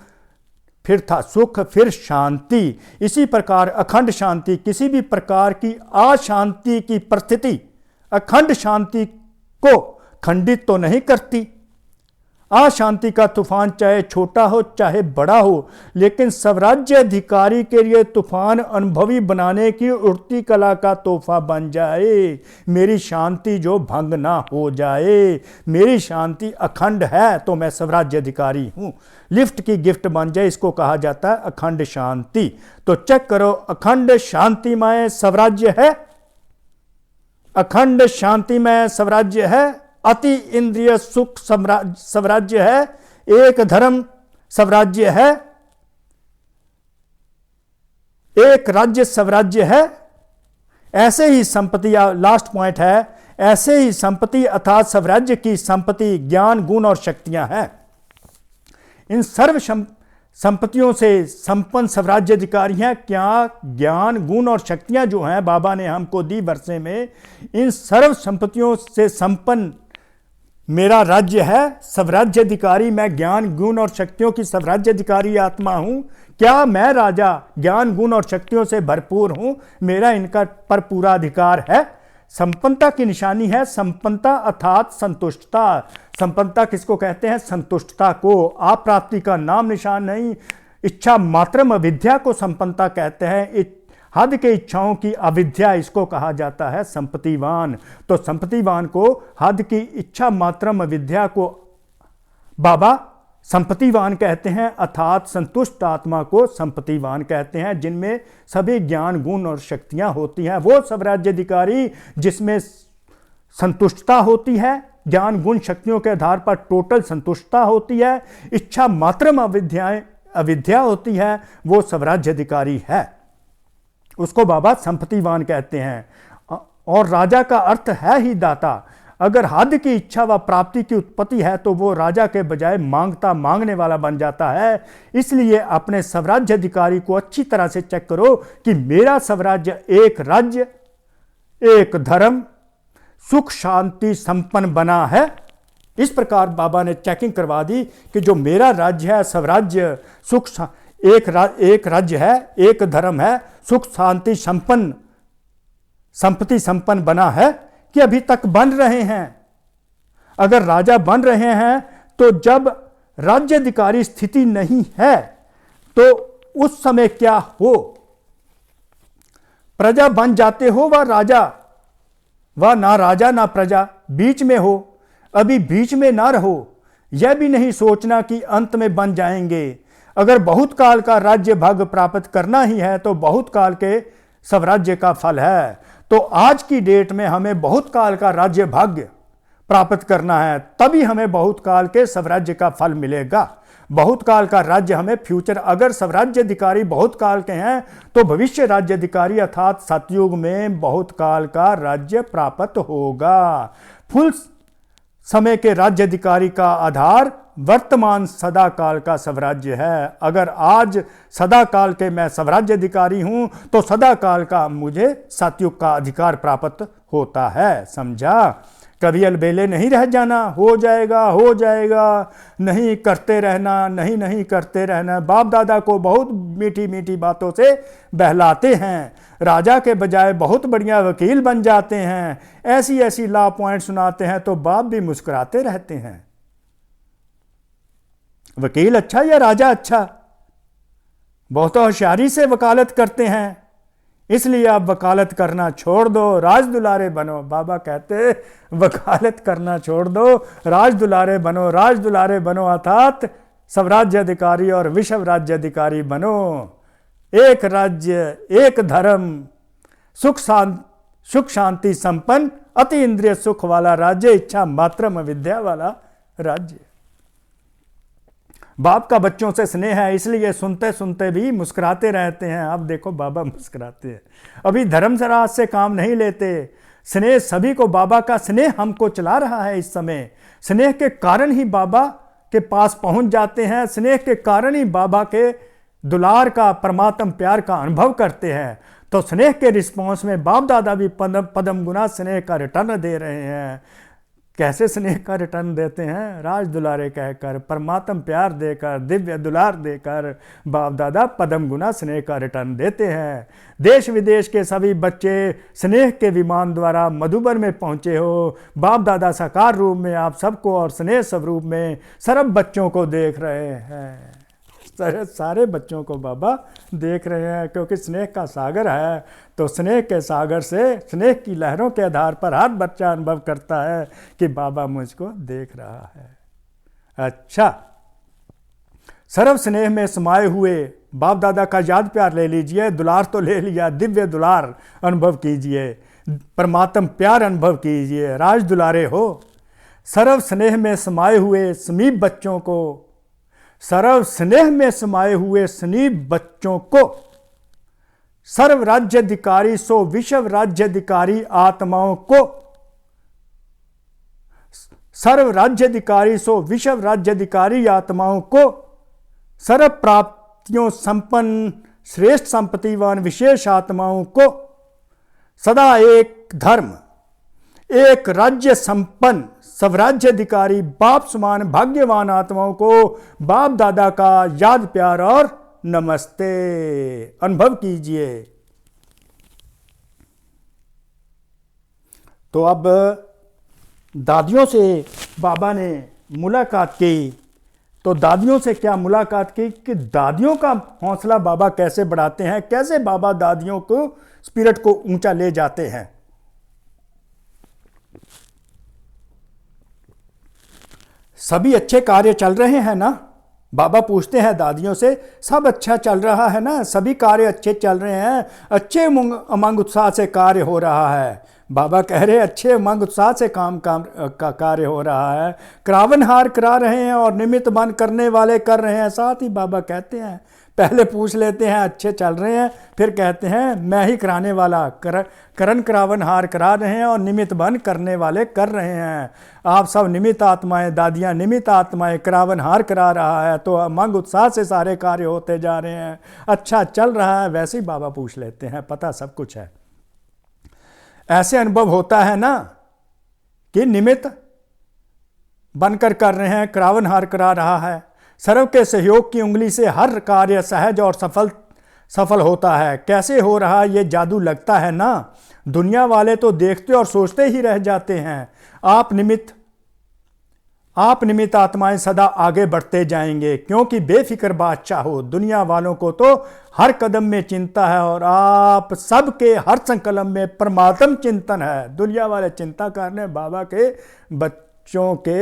फिर था सुख, फिर शांति। इसी प्रकार अखंड शांति किसी भी प्रकार की अशांति की परिस्थिति अखंड शांति को खंडित तो नहीं करती। अशांति का तूफान चाहे छोटा हो चाहे बड़ा हो, लेकिन स्वराज्य अधिकारी के लिए तूफान अनुभवी बनाने की उड़ती कला का तोहफा बन जाए। मेरी शांति जो भंग ना हो जाए, मेरी शांति अखंड है तो मैं स्वराज्य अधिकारी हूं, लिफ्ट की गिफ्ट बन जाए, इसको कहा जाता है अखंड शांति। तो चेक करो, अखंड शांतिमय स्वराज्य है, अखंड शांतिमय स्वराज्य है, अति इंद्रिय सुख स्वराज्य है, एक धर्म स्वराज्य है, एक राज्य स्वराज्य है। ऐसे ही संपत्ति, लास्ट पॉइंट है, ऐसे ही संपत्ति अर्थात स्वराज्य की संपत्ति ज्ञान गुण और शक्तियां हैं। इन सर्व संपत्तियों से संपन्न स्वराज्य अधिकारी हैं। क्या ज्ञान गुण और शक्तियां जो हैं बाबा ने हमको दी वर्षे में, इन सर्व संपत्तियों से संपन्न मेरा राज्य है। स्वराज्य अधिकारी मैं ज्ञान गुण और शक्तियों की स्वराज्य अधिकारी आत्मा हूं। क्या मैं राजा ज्ञान गुण और शक्तियों से भरपूर हूं? मेरा इनका पर पूरा अधिकार है। संपन्नता की निशानी है संपन्नता अर्थात संतुष्टता। संपन्नता किसको कहते हैं? संतुष्टता को। अप्राप्ति का नाम निशान नहीं, इच्छा मात्रम अविद्या को संपन्नता कहते हैं। हद के इच्छाओं की अविद्या, इसको कहा जाता है संपत्तिवान। तो संपत्तिवान को, हद की इच्छा मात्रम अविद्या को बाबा संपत्तिवान कहते हैं, अर्थात संतुष्ट आत्मा को संपत्तिवान कहते हैं, जिनमें सभी ज्ञान, गुण और शक्तियां होती हैं। वो सब राज्याधिकारी जिसमें संतुष्टता होती है, ज्ञान गुण शक्तियों के आधार पर टोटल संतुष्टता होती है, इच्छा मात्रम अविद्या होती है, वो स्वराज्याधिकारी है, उसको बाबा संपत्तिवान कहते हैं। और राजा का अर्थ है ही दाता। अगर हद की इच्छा व प्राप्ति की उत्पत्ति है तो वो राजा के बजाय मांगने वाला बन जाता है। इसलिए अपने स्वराज्याधिकारी को अच्छी तरह से चेक करो कि मेरा स्वराज्य एक राज्य, एक धर्म, सुख शांति संपन्न बना है। इस प्रकार बाबा ने चेकिंग करवा दी कि जो मेरा राज्य है, स्वराज्य, एक राज्य है, एक धर्म है, सुख शांति संपन्न, संपत्ति संपन्न बना है कि अभी तक बन रहे हैं। अगर राजा बन रहे हैं तो जब राज्याधिकारी स्थिति नहीं है तो उस समय क्या हो? प्रजा बन जाते हो व राजा, व ना राजा ना प्रजा, बीच में हो। अभी बीच में ना रहो, यह भी नहीं सोचना कि अंत में बन जाएंगे। अगर बहुत काल का राज्य भाग्य प्राप्त करना ही है तो बहुत काल के स्वराज्य का फल है। तो आज की डेट में हमें बहुत काल का राज्य भाग्य प्राप्त करना है, तभी हमें बहुत काल के स्वराज्य का फल मिलेगा। बहुत काल का राज्य हमें फ्यूचर, अगर स्वराज्याधिकारी बहुत काल के हैं तो भविष्य राज्याधिकारी अर्थात सतयुग में बहुत काल का राज्य प्राप्त होगा। फुल समय के राज्याधिकारी का आधार वर्तमान सदा काल का स्वराज्य है। अगर आज सदा काल के मैं स्वराज्याधिकारी हूं तो सदा काल का मुझे सतयुग का अधिकार प्राप्त होता है। समझा? कभी अलबेले नहीं रह जाना, हो जाएगा हो जाएगा, नहीं करते रहना, नहीं करते रहना। बाप दादा को बहुत मीठी मीठी बातों से बहलाते हैं, राजा के बजाय बहुत बढ़िया वकील बन जाते हैं, ऐसी ऐसी लॉ पॉइंट सुनाते हैं तो बाप भी मुस्कुराते रहते हैं। वकील अच्छा या राजा अच्छा? बहुत होशियारी से वकालत करते हैं, इसलिए आप वकालत करना छोड़ दो, राज दुलारे बनो। बाबा कहते वकालत करना छोड़ दो, राज दुलारे बनो। राज दुलारे बनो अर्थात स्वराज्याधिकारी और विश्व राज्याधिकारी बनो। एक राज्य, एक धर्म, सुख शांति संपन्न, अति इंद्रिय सुख वाला राज्य, इच्छा मात्रम अविद्या वाला राज्य। बाप का बच्चों से स्नेह है, इसलिए सुनते सुनते भी मुस्कुराते रहते हैं। अब देखो बाबा मुस्कुराते हैं, अभी धर्म सराज से काम नहीं लेते। स्नेह सभी को, बाबा का स्नेह हमको चला रहा है इस समय। स्नेह के कारण ही बाबा के पास पहुंच जाते हैं, स्नेह के कारण ही बाबा के दुलार का, परमात्म प्यार का अनुभव करते हैं। तो स्नेह के रिस्पॉन्स में बाप दादा भी पदम गुना स्नेह का रिटर्न दे रहे हैं। कैसे स्नेह का रिटर्न देते हैं? राज दुलारे कहकर, परमात्म प्यार देकर, दिव्य दुलार देकर बाप दादा पदम गुना स्नेह का रिटर्न देते हैं। देश विदेश के सभी बच्चे स्नेह के विमान द्वारा मधुबन में पहुंचे हो। बाप दादा साकार रूप में आप सबको और स्नेह स्वरूप में सर्व बच्चों को देख रहे हैं। सारे बच्चों को बाबा देख रहे हैं, क्योंकि स्नेह का सागर है। तो स्नेह के सागर से, स्नेह की लहरों के आधार पर हर बच्चा अनुभव करता है कि बाबा मुझको देख रहा है। अच्छा, सर्व स्नेह में समाये हुए बाप दादा का याद प्यार ले लीजिए। दुलार तो ले लिया, दिव्य दुलार अनुभव कीजिए, परमात्म प्यार अनुभव कीजिए। राज दुलारे हो। सर्व स्नेह में समाये हुए समीप बच्चों को, सर्व स्नेह में समाये हुए समीप बच्चों को सर्व राज्याधिकारी सो विश्व राज्याधिकारी आत्माओं को, सर्व राज्याधिकारी सो विश्व राज्याधिकारी आत्माओं को, सर्व प्राप्तियों संपन्न श्रेष्ठ संपत्तिवान विशेष आत्माओं को, सदा एक धर्म, एक राज्य संपन्न स्वराज्याधिकारी बाप समान भाग्यवान आत्माओं को बाप दादा का याद प्यार और नमस्ते अनुभव कीजिए। तो अब दादियों से बाबा ने मुलाकात की, तो दादियों से क्या मुलाकात की कि दादियों का हौसला बाबा कैसे बढ़ाते हैं, कैसे बाबा दादियों को स्पिरिट को ऊंचा ले जाते हैं। सभी अच्छे कार्य चल रहे हैं ना? बाबा पूछते हैं दादियों से, सब अच्छा चल रहा है ना? सभी कार्य अच्छे चल रहे हैं, अच्छे उमंग उत्साह से कार्य हो रहा है। बाबा कह रहे अच्छे उमंग उत्साह से काम का कार्य हो रहा है, क्रावनहार करा रहे हैं और निमित्त बन करने वाले कर रहे हैं। साथ ही बाबा कहते हैं, पहले पूछ लेते हैं अच्छे चल रहे हैं, फिर कहते हैं मैं ही कराने वाला, करण क्रावनहार करा रहे हैं और निमित्त बन करने वाले कर रहे हैं। आप सब निमित्त आत्माएं, दादियां निमित्त आत्माएं, क्रावनहार करा रहा है तो उमंग उत्साह से सारे कार्य होते जा रहे हैं, अच्छा चल रहा है। वैसे ही बाबा पूछ लेते हैं, पता सब कुछ है। ऐसे अनुभव होता है ना कि निमित्त बनकर कर रहे हैं, क्रावनहार करा रहा है, सर्व के सहयोग की उंगली से हर कार्य सहज और सफल होता है। कैसे हो रहा ये जादू लगता है ना? दुनिया वाले तो देखते और सोचते ही रह जाते हैं। आप निमित्त आत्माएं सदा आगे बढ़ते जाएंगे, क्योंकि बेफिक्र बादशाह हो। दुनिया वालों को तो हर कदम में चिंता है और आप सबके हर संकल्प में परमात्म चिंतन है। दुनिया वाले चिंता कर रहे हैं, बाबा के बच्चों के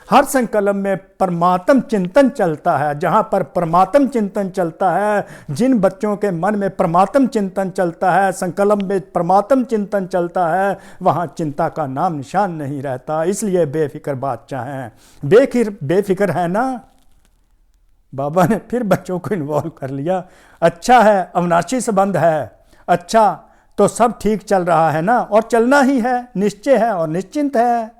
हर संकल्प में परमात्म चिंतन चलता है। जहां पर परमात्म चिंतन चलता है, जिन बच्चों के मन में परमात्म चिंतन चलता है, संकल्प में परमात्म चिंतन चलता है, वहां चिंता का नाम निशान नहीं रहता। इसलिए बेफिक्र बादशाह हैं। बेफिक्र है ना? बाबा ने फिर बच्चों को इन्वॉल्व कर लिया। अच्छा है, अविनाशी संबंध है, अच्छा तो सब ठीक चल रहा है ना? और चलना ही है, निश्चय है और निश्चिंत है।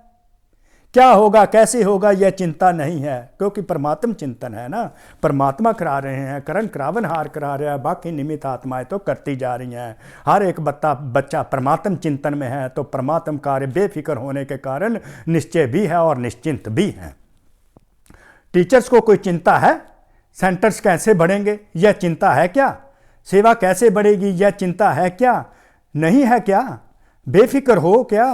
क्या होगा कैसे होगा यह चिंता नहीं है, क्योंकि परमात्म चिंतन है ना। परमात्मा करा रहे हैं, करण क्रावनहार करा रहे हैं, बाकी निमित्त आत्माएं तो करती जा रही हैं। हर एक बच्चा परमात्म चिंतन में है, तो परमात्म कार्य बेफिक्र होने के कारण निश्चय भी है और निश्चिंत भी है। टीचर्स को कोई चिंता है? सेंटर्स कैसे बढ़ेंगे, यह चिंता है क्या? सेवा कैसे बढ़ेगी, यह चिंता है क्या? नहीं है क्या? बेफिक्र हो क्या?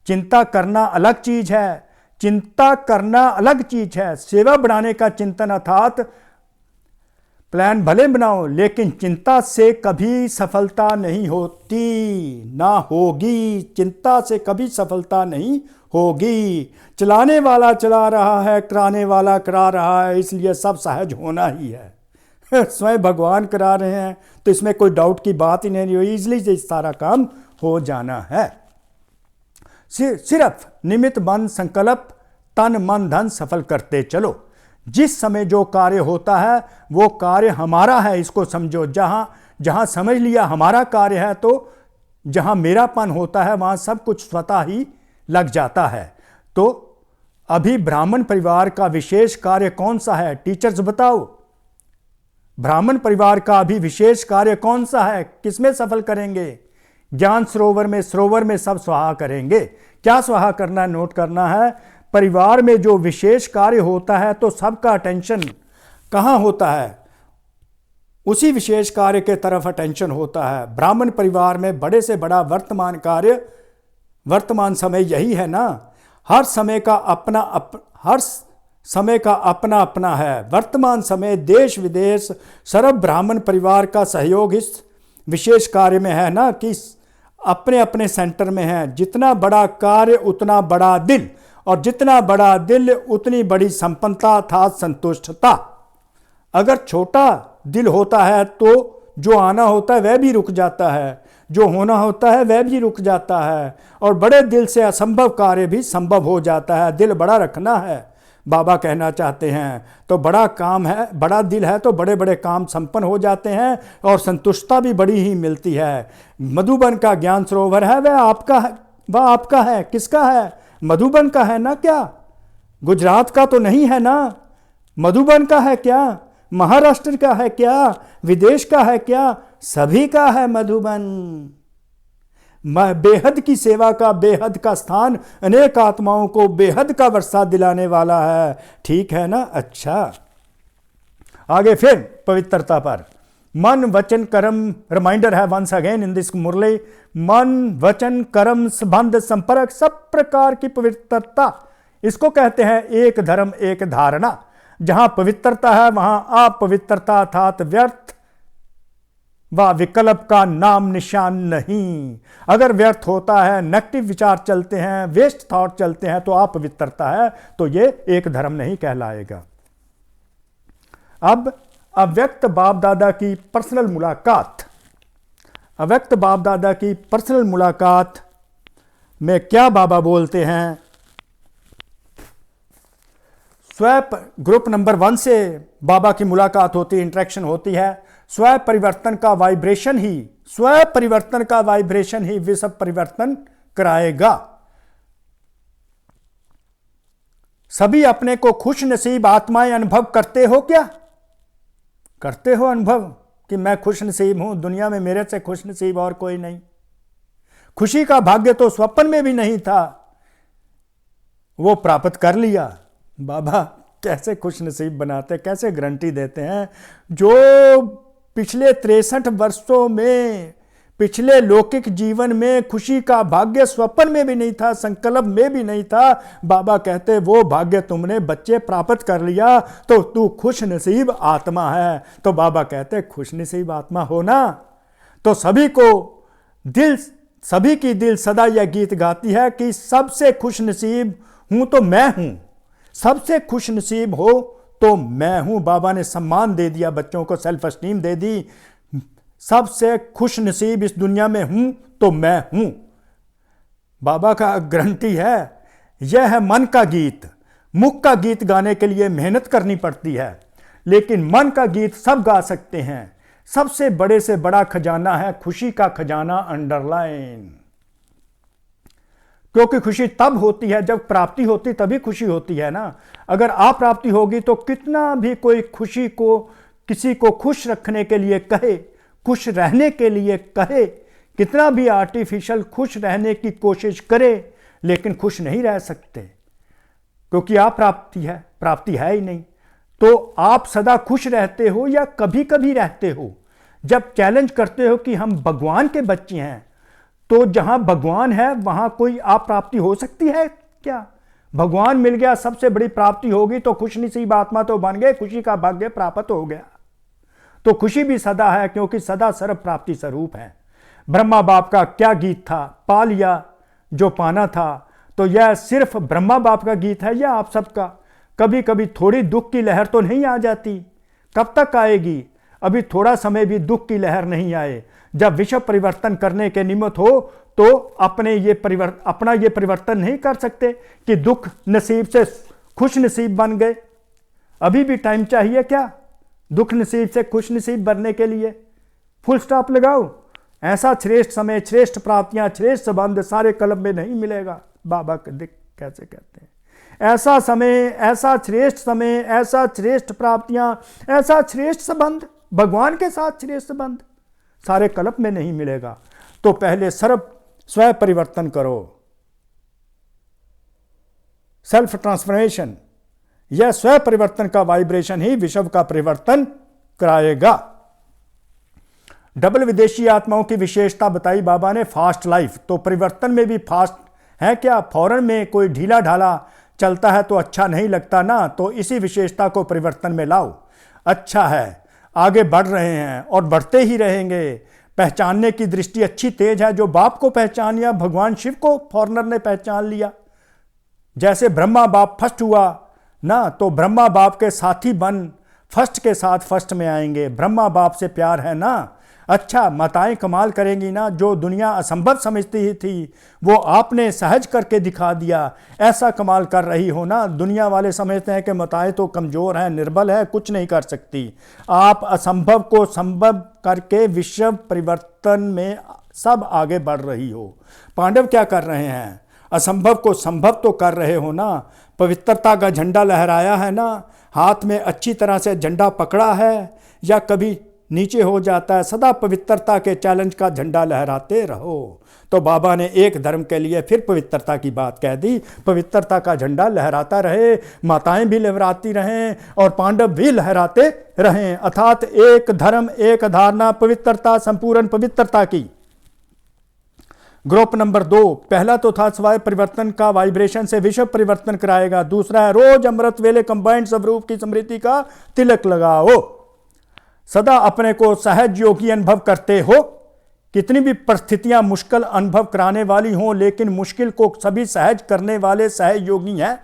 चिंता करना अलग चीज है, चिंता करना अलग चीज है। सेवा बढ़ाने का चिंतन अर्थात प्लान भले बनाओ, लेकिन चिंता से कभी सफलता नहीं होती, ना होगी। चिंता से कभी सफलता नहीं होगी। चलाने वाला चला रहा है, कराने वाला करा रहा है, इसलिए सब सहज होना ही है। स्वयं भगवान करा रहे हैं तो इसमें कोई डाउट की बात ही नहीं हुई, इजली से सारा काम हो जाना है। सिर्फ निमित्त बन संकल्प तन मन धन सफल करते चलो। जिस समय जो कार्य होता है वो कार्य हमारा है, इसको समझो। जहां समझ लिया हमारा कार्य है, तो जहां मेरापन होता है वहां सब कुछ स्वतः ही लग जाता है। तो अभी ब्राह्मण परिवार का विशेष कार्य कौन सा है? टीचर्स बताओ, ब्राह्मण परिवार का अभी विशेष कार्य कौन सा है? किसमें सफल करेंगे? ज्ञान सरोवर में सब स्वाहा करेंगे। क्या स्वाहा करना है? नोट करना है। परिवार में जो विशेष कार्य होता है तो सबका अटेंशन कहां होता है? उसी विशेष कार्य के तरफ अटेंशन होता है। ब्राह्मण परिवार में बड़े से बड़ा वर्तमान कार्य, वर्तमान समय यही है ना। हर समय का अपना अपना है। वर्तमान समय देश विदेश सर्व ब्राह्मण परिवार का सहयोग इस विशेष कार्य में है ना, कि अपने अपने सेंटर में है। जितना बड़ा कार्य उतना बड़ा दिल, और जितना बड़ा दिल उतनी बड़ी संपन्नता अर्थात संतुष्टता। अगर छोटा दिल होता है तो जो आना होता है वह भी रुक जाता है, जो होना होता है वह भी रुक जाता है, और बड़े दिल से असंभव कार्य भी संभव हो जाता है। दिल बड़ा रखना है, बाबा कहना चाहते हैं। तो बड़ा काम है, बड़ा दिल है तो बड़े बड़े काम संपन्न हो जाते हैं और संतुष्टता भी बड़ी ही मिलती है। मधुबन का ज्ञान सरोवर है, वह आपका है। किसका है? मधुबन का है ना। क्या गुजरात का तो नहीं है ना? मधुबन का है क्या? महाराष्ट्र का है क्या? विदेश का है क्या? सभी का है मधुबन। बेहद की सेवा का बेहद का स्थान अनेक आत्माओं को बेहद का वर्षा दिलाने वाला है। ठीक है ना? अच्छा, आगे फिर पवित्रता पर मन वचन कर्म। रिमाइंडर है वंस अगेन इन दिस मुरली, मन वचन कर्म संबंध संपर्क सब प्रकार की पवित्रता, इसको कहते हैं एक धर्म एक धारणा। जहां पवित्रता है वहां अपवित्रता अर्थात व्यर्थ व विकल्प का नाम निशान नहीं। अगर व्यर्थ होता है, नेगेटिव विचार चलते हैं, वेस्ट थॉट चलते हैं, तो अपवित्रता है, तो ये एक धर्म नहीं कहलाएगा। अब अव्यक्त बाप दादा की पर्सनल मुलाकात। अव्यक्त बाप दादा की पर्सनल मुलाकात में क्या बाबा बोलते हैं? स्वयं ग्रुप नंबर 1 से बाबा की मुलाकात होती, इंटरेक्शन होती है। स्वयं परिवर्तन का वाइब्रेशन ही, स्वयं परिवर्तन का वाइब्रेशन ही विश्व परिवर्तन कराएगा। सभी अपने को खुश नसीब आत्माएं अनुभव करते हो क्या? करते हो अनुभव कि मैं खुश नसीब हूं, दुनिया में मेरे से खुश नसीब और कोई नहीं। खुशी का भाग्य तो स्वप्न में भी नहीं था, वो प्राप्त कर लिया। बाबा कैसे खुश नसीब बनाते, कैसे गारंटी देते हैं? जो पिछले 63 वर्षों में, पिछले लौकिक जीवन में खुशी का भाग्य स्वप्न में भी नहीं था, संकल्प में भी नहीं था, बाबा कहते वो भाग्य तुमने बच्चे प्राप्त कर लिया, तो तू खुश नसीब आत्मा है। तो बाबा कहते खुश नसीब आत्मा होना, तो सभी की दिल सदा यह गीत गाती है कि सबसे खुश नसीब हूं तो मैं हूं, सबसे खुश नसीब हो तो मैं हूं। बाबा ने सम्मान दे दिया, बच्चों को सेल्फ एस्टीम दे दी। सबसे खुश नसीब इस दुनिया में हूं तो मैं हूं। बाबा का गारंटी है। यह है मन का गीत। मुख का गीत गाने के लिए मेहनत करनी पड़ती है, लेकिन मन का गीत सब गा सकते हैं। सबसे बड़े से बड़ा खजाना है खुशी का खजाना, अंडरलाइन। क्योंकि खुशी तब होती है जब प्राप्ति होती, तभी खुशी होती है ना। अगर अप्राप्ति होगी तो कितना भी कोई खुशी को, किसी को खुश रखने के लिए कहे, खुश रहने के लिए कहे, कितना भी आर्टिफिशियल खुश रहने की कोशिश करे, लेकिन खुश नहीं रह सकते, क्योंकि अप्राप्ति है, प्राप्ति है ही नहीं। तो आप सदा खुश रहते हो या कभी कभी रहते हो? जब चैलेंज करते हो कि हम भगवान के बच्चे हैं, तो जहां भगवान है वहां कोई अप्राप्ति हो सकती है क्या? भगवान मिल गया, सबसे बड़ी प्राप्ति होगी, तो खुश नसीब आत्मा तो बन गए, खुशी का भाग्य प्राप्त हो गया। तो खुशी भी सदा है, क्योंकि सदा सर्व प्राप्ति स्वरूप है। ब्रह्मा बाप का क्या गीत था? पा लिया जो पाना था। तो यह सिर्फ ब्रह्मा बाप का गीत है या आप सबका? कभी कभी थोड़ी दुख की लहर तो नहीं आ जाती? कब तक आएगी? अभी थोड़ा समय भी दुख की लहर नहीं आए। जब विश्व परिवर्तन करने के निमित्त हो, तो अपना ये परिवर्तन नहीं कर सकते कि दुख नसीब से खुश नसीब बन गए। अभी भी टाइम चाहिए क्या दुख नसीब से खुश नसीब बनने के लिए? फुल स्टॉप लगाओ। ऐसा श्रेष्ठ समय, श्रेष्ठ प्राप्तियां, श्रेष्ठ संबंध सारे कलम में नहीं मिलेगा। बाबा कैसे कहते हैं, ऐसा समय, ऐसा श्रेष्ठ समय, ऐसा श्रेष्ठ प्राप्तियां, ऐसा श्रेष्ठ संबंध, भगवान के साथ श्रेष्ठ संबंध सारे कल्प में नहीं मिलेगा। तो पहले स्वयं परिवर्तन करो, सेल्फ ट्रांसफॉर्मेशन। यह स्वयं परिवर्तन का वाइब्रेशन ही विश्व का परिवर्तन कराएगा। डबल विदेशी आत्माओं की विशेषता बताई बाबा ने। फास्ट लाइफ, तो परिवर्तन में भी फास्ट है क्या? फौरन में कोई ढीला ढाला चलता है तो अच्छा नहीं लगता ना। तो इसी विशेषता को परिवर्तन में लाओ। अच्छा है, आगे बढ़ रहे हैं और बढ़ते ही रहेंगे। पहचानने की दृष्टि अच्छी तेज है। जो बाप को पहचान लिया, भगवान शिव को फॉरनर ने पहचान लिया। जैसे ब्रह्मा बाप फर्स्ट हुआ ना, तो ब्रह्मा बाप के साथी बन फर्स्ट के साथ फर्स्ट में आएंगे। ब्रह्मा बाप से प्यार है ना। अच्छा, माताएं कमाल करेंगी ना। जो दुनिया असंभव समझती ही थी, वो आपने सहज करके दिखा दिया। ऐसा कमाल कर रही हो ना। दुनिया वाले समझते हैं कि माताएं तो कमज़ोर हैं, निर्बल है, कुछ नहीं कर सकती। आप असंभव को संभव करके विश्व परिवर्तन में सब आगे बढ़ रही हो। पांडव क्या कर रहे हैं? असंभव को संभव तो कर रहे हो ना। पवित्रता का झंडा लहराया है ना। हाथ में अच्छी तरह से झंडा पकड़ा है या कभी नीचे हो जाता है? सदा पवित्रता के चैलेंज का झंडा लहराते रहो। तो बाबा ने एक धर्म के लिए फिर पवित्रता की बात कह दी। पवित्रता का झंडा लहराता रहे, माताएं भी लहराती रहें और पांडव भी लहराते रहें। अर्थात एक धर्म, एक धारणा, पवित्रता, संपूर्ण पवित्रता की। ग्रुप नंबर 2, पहला तो था स्वाय परिवर्तन का वाइब्रेशन से विश्व परिवर्तन कराएगा। दूसरा है रोज अमृत वेले कंबाइंड स्वरूप की स्मृति का तिलक लगाओ। सदा अपने को सहज योगी अनुभव करते हो। कितनी भी परिस्थितियां मुश्किल अनुभव कराने वाली हों, लेकिन मुश्किल को सभी सहज करने वाले सहज योगी हैं।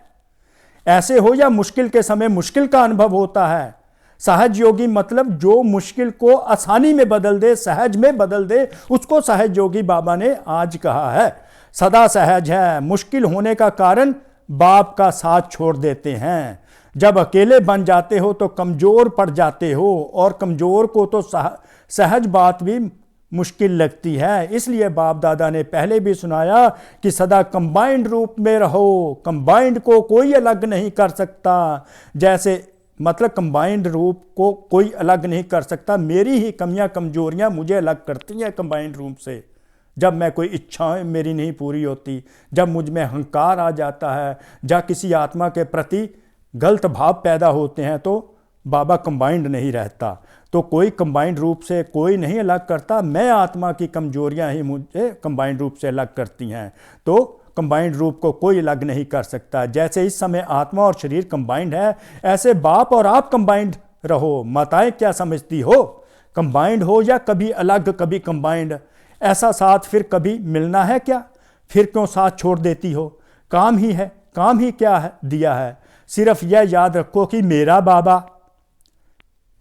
ऐसे हो या मुश्किल के समय मुश्किल का अनुभव होता है। सहज योगी मतलब जो मुश्किल को आसानी में बदल दे, सहज में बदल दे, उसको सहज योगी बाबा ने आज कहा है। सदा सहज है। मुश्किल होने का कारण बाप का साथ छोड़ देते हैं। जब अकेले बन जाते हो तो कमजोर पड़ जाते हो, और कमजोर को तो सहज बात भी मुश्किल लगती है। इसलिए बाप दादा ने पहले भी सुनाया कि सदा कंबाइंड रूप में रहो। कंबाइंड को कोई अलग नहीं कर सकता। जैसे मतलब कंबाइंड रूप को कोई अलग नहीं कर सकता। मेरी ही कमियां कमजोरियां मुझे अलग करती हैं कंबाइंड रूप से। जब मैं कोई इच्छाएं मेरी नहीं पूरी होती, जब मुझ में अहंकार आ जाता है, जब किसी आत्मा के प्रति गलत भाव पैदा होते हैं, तो बाबा कंबाइंड नहीं रहता। तो कोई कंबाइंड रूप से कोई नहीं अलग करता। मैं आत्मा की कमजोरियां ही मुझे कंबाइंड रूप से अलग करती हैं। तो कंबाइंड रूप को कोई अलग नहीं कर सकता। जैसे इस समय आत्मा और शरीर कंबाइंड है, ऐसे बाप और आप कंबाइंड रहो। माताएं क्या समझती हो? कंबाइंड हो या कभी अलग कभी कंबाइंड, ऐसा साथ फिर कभी मिलना है क्या? फिर क्यों साथ छोड़ देती हो? काम ही है। काम ही क्या है दिया है? सिर्फ यह याद रखो कि मेरा बाबा।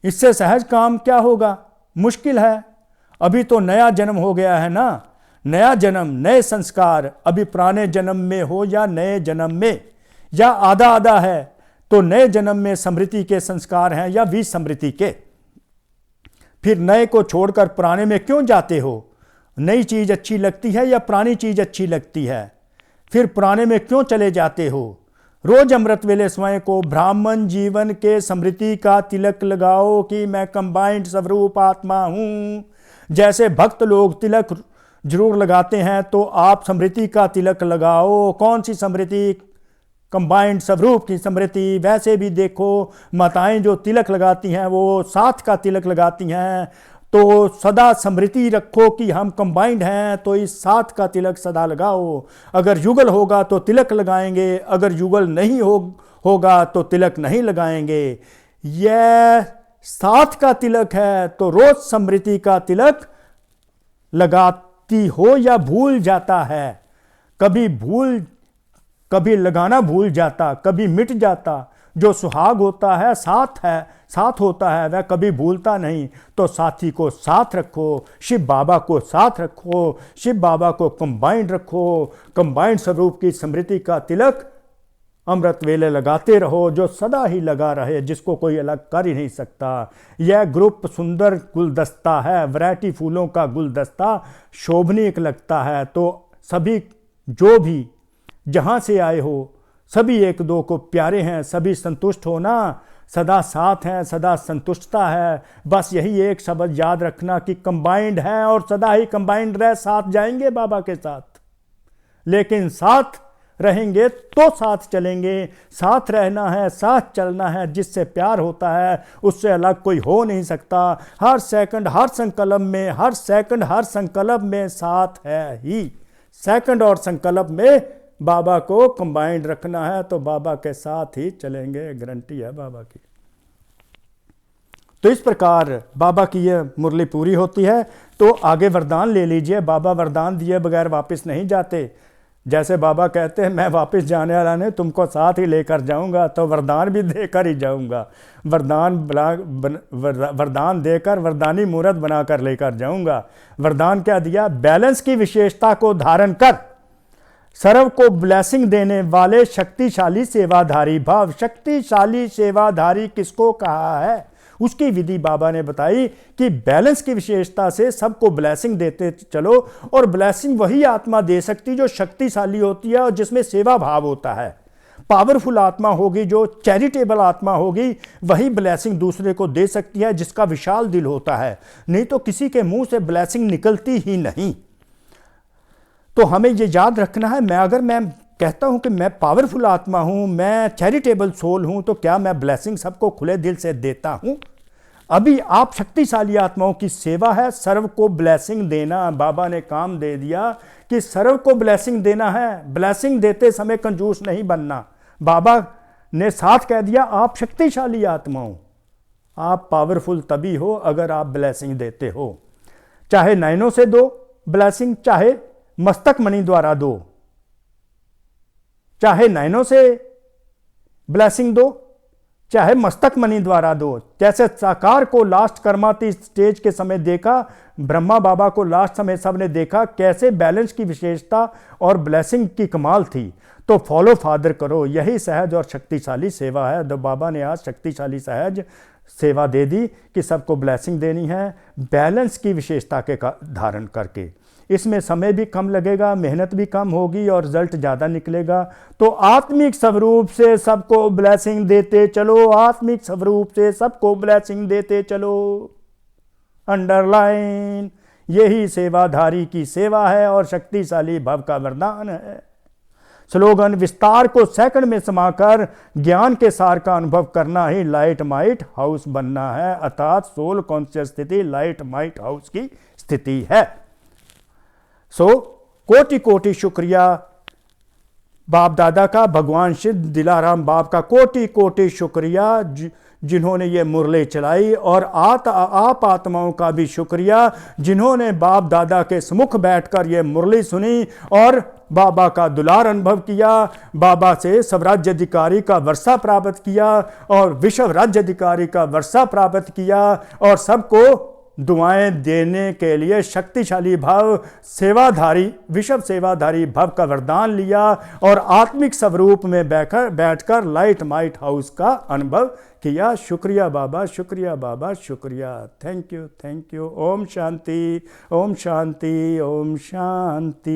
इससे सहज काम क्या होगा? मुश्किल है। अभी तो नया जन्म हो गया है ना। नया जन्म, नए संस्कार। अभी पुराने जन्म में हो या नए जन्म में, या आधा आधा है, तो नए जन्म में स्मृति के संस्कार हैं या विस्मृति के। फिर नए को छोड़कर पुराने में क्यों जाते हो? नई चीज अच्छी लगती है या पुरानी चीज अच्छी लगती है? फिर पुराने में क्यों चले जाते हो? रोज अमृत वेले स्वयं को ब्राह्मण जीवन के स्मृति का तिलक लगाओ कि मैं कंबाइंड स्वरूप आत्मा हूं। जैसे भक्त लोग तिलक जरूर लगाते हैं, तो आप स्मृति का तिलक लगाओ। कौन सी स्मृति? कंबाइंड स्वरूप की स्मृति। वैसे भी देखो, माताएं जो तिलक लगाती हैं वो साथ का तिलक लगाती हैं। तो सदा स्मृति रखो कि हम कंबाइंड हैं, तो इस साथ का तिलक सदा लगाओ। अगर युगल होगा तो तिलक लगाएंगे, अगर युगल नहीं होगा तो तिलक नहीं लगाएंगे। यह साथ का तिलक है, तो रोज स्मृति का तिलक लगाती हो या भूल जाता है? कभी लगाना भूल जाता, कभी मिट जाता। जो सुहाग होता है, साथ होता है, वह कभी भूलता नहीं। तो साथी को साथ रखो, शिव बाबा को साथ रखो, शिव बाबा को कंबाइंड रखो। कंबाइंड स्वरूप की स्मृति का तिलक अमृत वेले लगाते रहो, जो सदा ही लगा रहे, जिसको कोई अलग कर ही नहीं सकता। यह ग्रुप सुंदर गुलदस्ता है, वैरायटी फूलों का गुलदस्ता शोभनीय लगता है। तो सभी जो भी जहाँ से आए हो, सभी एक दो को प्यारे हैं, सभी संतुष्ट होना। सदा साथ हैं, सदा संतुष्टता है। बस यही एक शब्द याद रखना कि कंबाइंड है और सदा ही कंबाइंड रह। साथ जाएंगे बाबा के साथ, लेकिन साथ रहेंगे तो साथ चलेंगे। साथ रहना है, साथ चलना है। जिससे प्यार होता है उससे अलग कोई हो नहीं सकता। हर सेकंड हर संकल्प में, हर सेकंड हर संकल्प में साथ है ही। सेकंड और संकल्प में बाबा को कंबाइंड रखना है, तो बाबा के साथ ही चलेंगे, गारंटी है बाबा की। तो इस प्रकार बाबा की यह मुरली पूरी होती है। तो आगे वरदान ले लीजिए। बाबा वरदान दिए बगैर वापस नहीं जाते। जैसे बाबा कहते हैं मैं वापस जाने वाला नहीं, तुमको साथ ही लेकर जाऊंगा, तो वरदान भी देकर ही जाऊंगा। वरदान देकर वरदानी मूर्त बनाकर लेकर जाऊंगा। वरदान क्या दिया? बैलेंस की विशेषता को धारण कर सर्व को ब्लेसिंग देने वाले शक्तिशाली सेवाधारी भाव। शक्तिशाली सेवाधारी किसको कहा है? उसकी विधि बाबा ने बताई कि बैलेंस की विशेषता से सबको ब्लेसिंग देते चलो। और ब्लेसिंग वही आत्मा दे सकती जो शक्तिशाली होती है और जिसमें सेवा भाव होता है। पावरफुल आत्मा होगी, जो चैरिटेबल आत्मा होगी, वही ब्लेसिंग दूसरे को दे सकती है, जिसका विशाल दिल होता है। नहीं तो किसी के मुंह से ब्लेसिंग निकलती ही नहीं। तो हमें ये याद रखना है, अगर मैं कहता हूं कि मैं पावरफुल आत्मा हूं, मैं चैरिटेबल सोल हूं, तो क्या मैं ब्लेसिंग सबको खुले दिल से देता हूं? अभी आप शक्तिशाली आत्माओं की सेवा है, सर्व को ब्लेसिंग देना। बाबा ने काम दे दिया कि सर्व को ब्लेसिंग देना है। ब्लेसिंग देते समय कंजूस नहीं बनना। बाबा ने साथ कह दिया, आप शक्तिशाली आत्माओं, आप पावरफुल तभी हो अगर आप ब्लेसिंग देते हो। चाहे नयनों से दो ब्लेसिंग, चाहे मस्तक मणि द्वारा दो, चाहे नयनों से ब्लेसिंग दो, चाहे मस्तक मणि द्वारा दो। जैसे साकार को लास्ट कर्माती स्टेज के समय देखा, ब्रह्मा बाबा को लास्ट समय सबने देखा कैसे बैलेंस की विशेषता और ब्लेसिंग की कमाल थी। तो फॉलो फादर करो, यही सहज और शक्तिशाली सेवा है। तो बाबा ने आज शक्तिशाली सहज सेवा दे दी कि सबको ब्लेसिंग देनी है, बैलेंस की विशेषता के धारण करके। इसमें समय भी कम लगेगा, मेहनत भी कम होगी और रिजल्ट ज़्यादा निकलेगा। तो आत्मिक स्वरूप से सबको ब्लेसिंग देते चलो, आत्मिक स्वरूप से सबको ब्लेसिंग देते चलो। अंडरलाइन, यही सेवाधारी की सेवा है और शक्तिशाली भव का वरदान है। स्लोगन, विस्तार को सेकंड में समाकर ज्ञान के सार का अनुभव करना ही लाइट माइट हाउस बनना है, अर्थात सोल कॉन्शियस स्थिति लाइट माइट हाउस की स्थिति है। कोटि कोटि शुक्रिया बाप दादा का, भगवान श्री दिलाराम बाप का कोटि कोटि शुक्रिया जिन्होंने ये मुरली चलाई, और आप आत्माओं का भी शुक्रिया जिन्होंने बाप दादा के सम्मुख बैठकर ये मुरली सुनी और बाबा का दुलार अनुभव किया, बाबा से स्वराज्य अधिकारी का वर्षा प्राप्त किया और विश्व राज्य अधिकारी का वर्षा प्राप्त किया, और सबको दुआएं देने के लिए शक्तिशाली भाव सेवाधारी विश्व सेवाधारी भाव का वरदान लिया और आत्मिक स्वरूप में बैठकर लाइट माइट हाउस का अनुभव किया। शुक्रिया बाबा, शुक्रिया बाबा, शुक्रिया। Thank you, thank you. ओम शांति, ओम शांति, ओम शांति।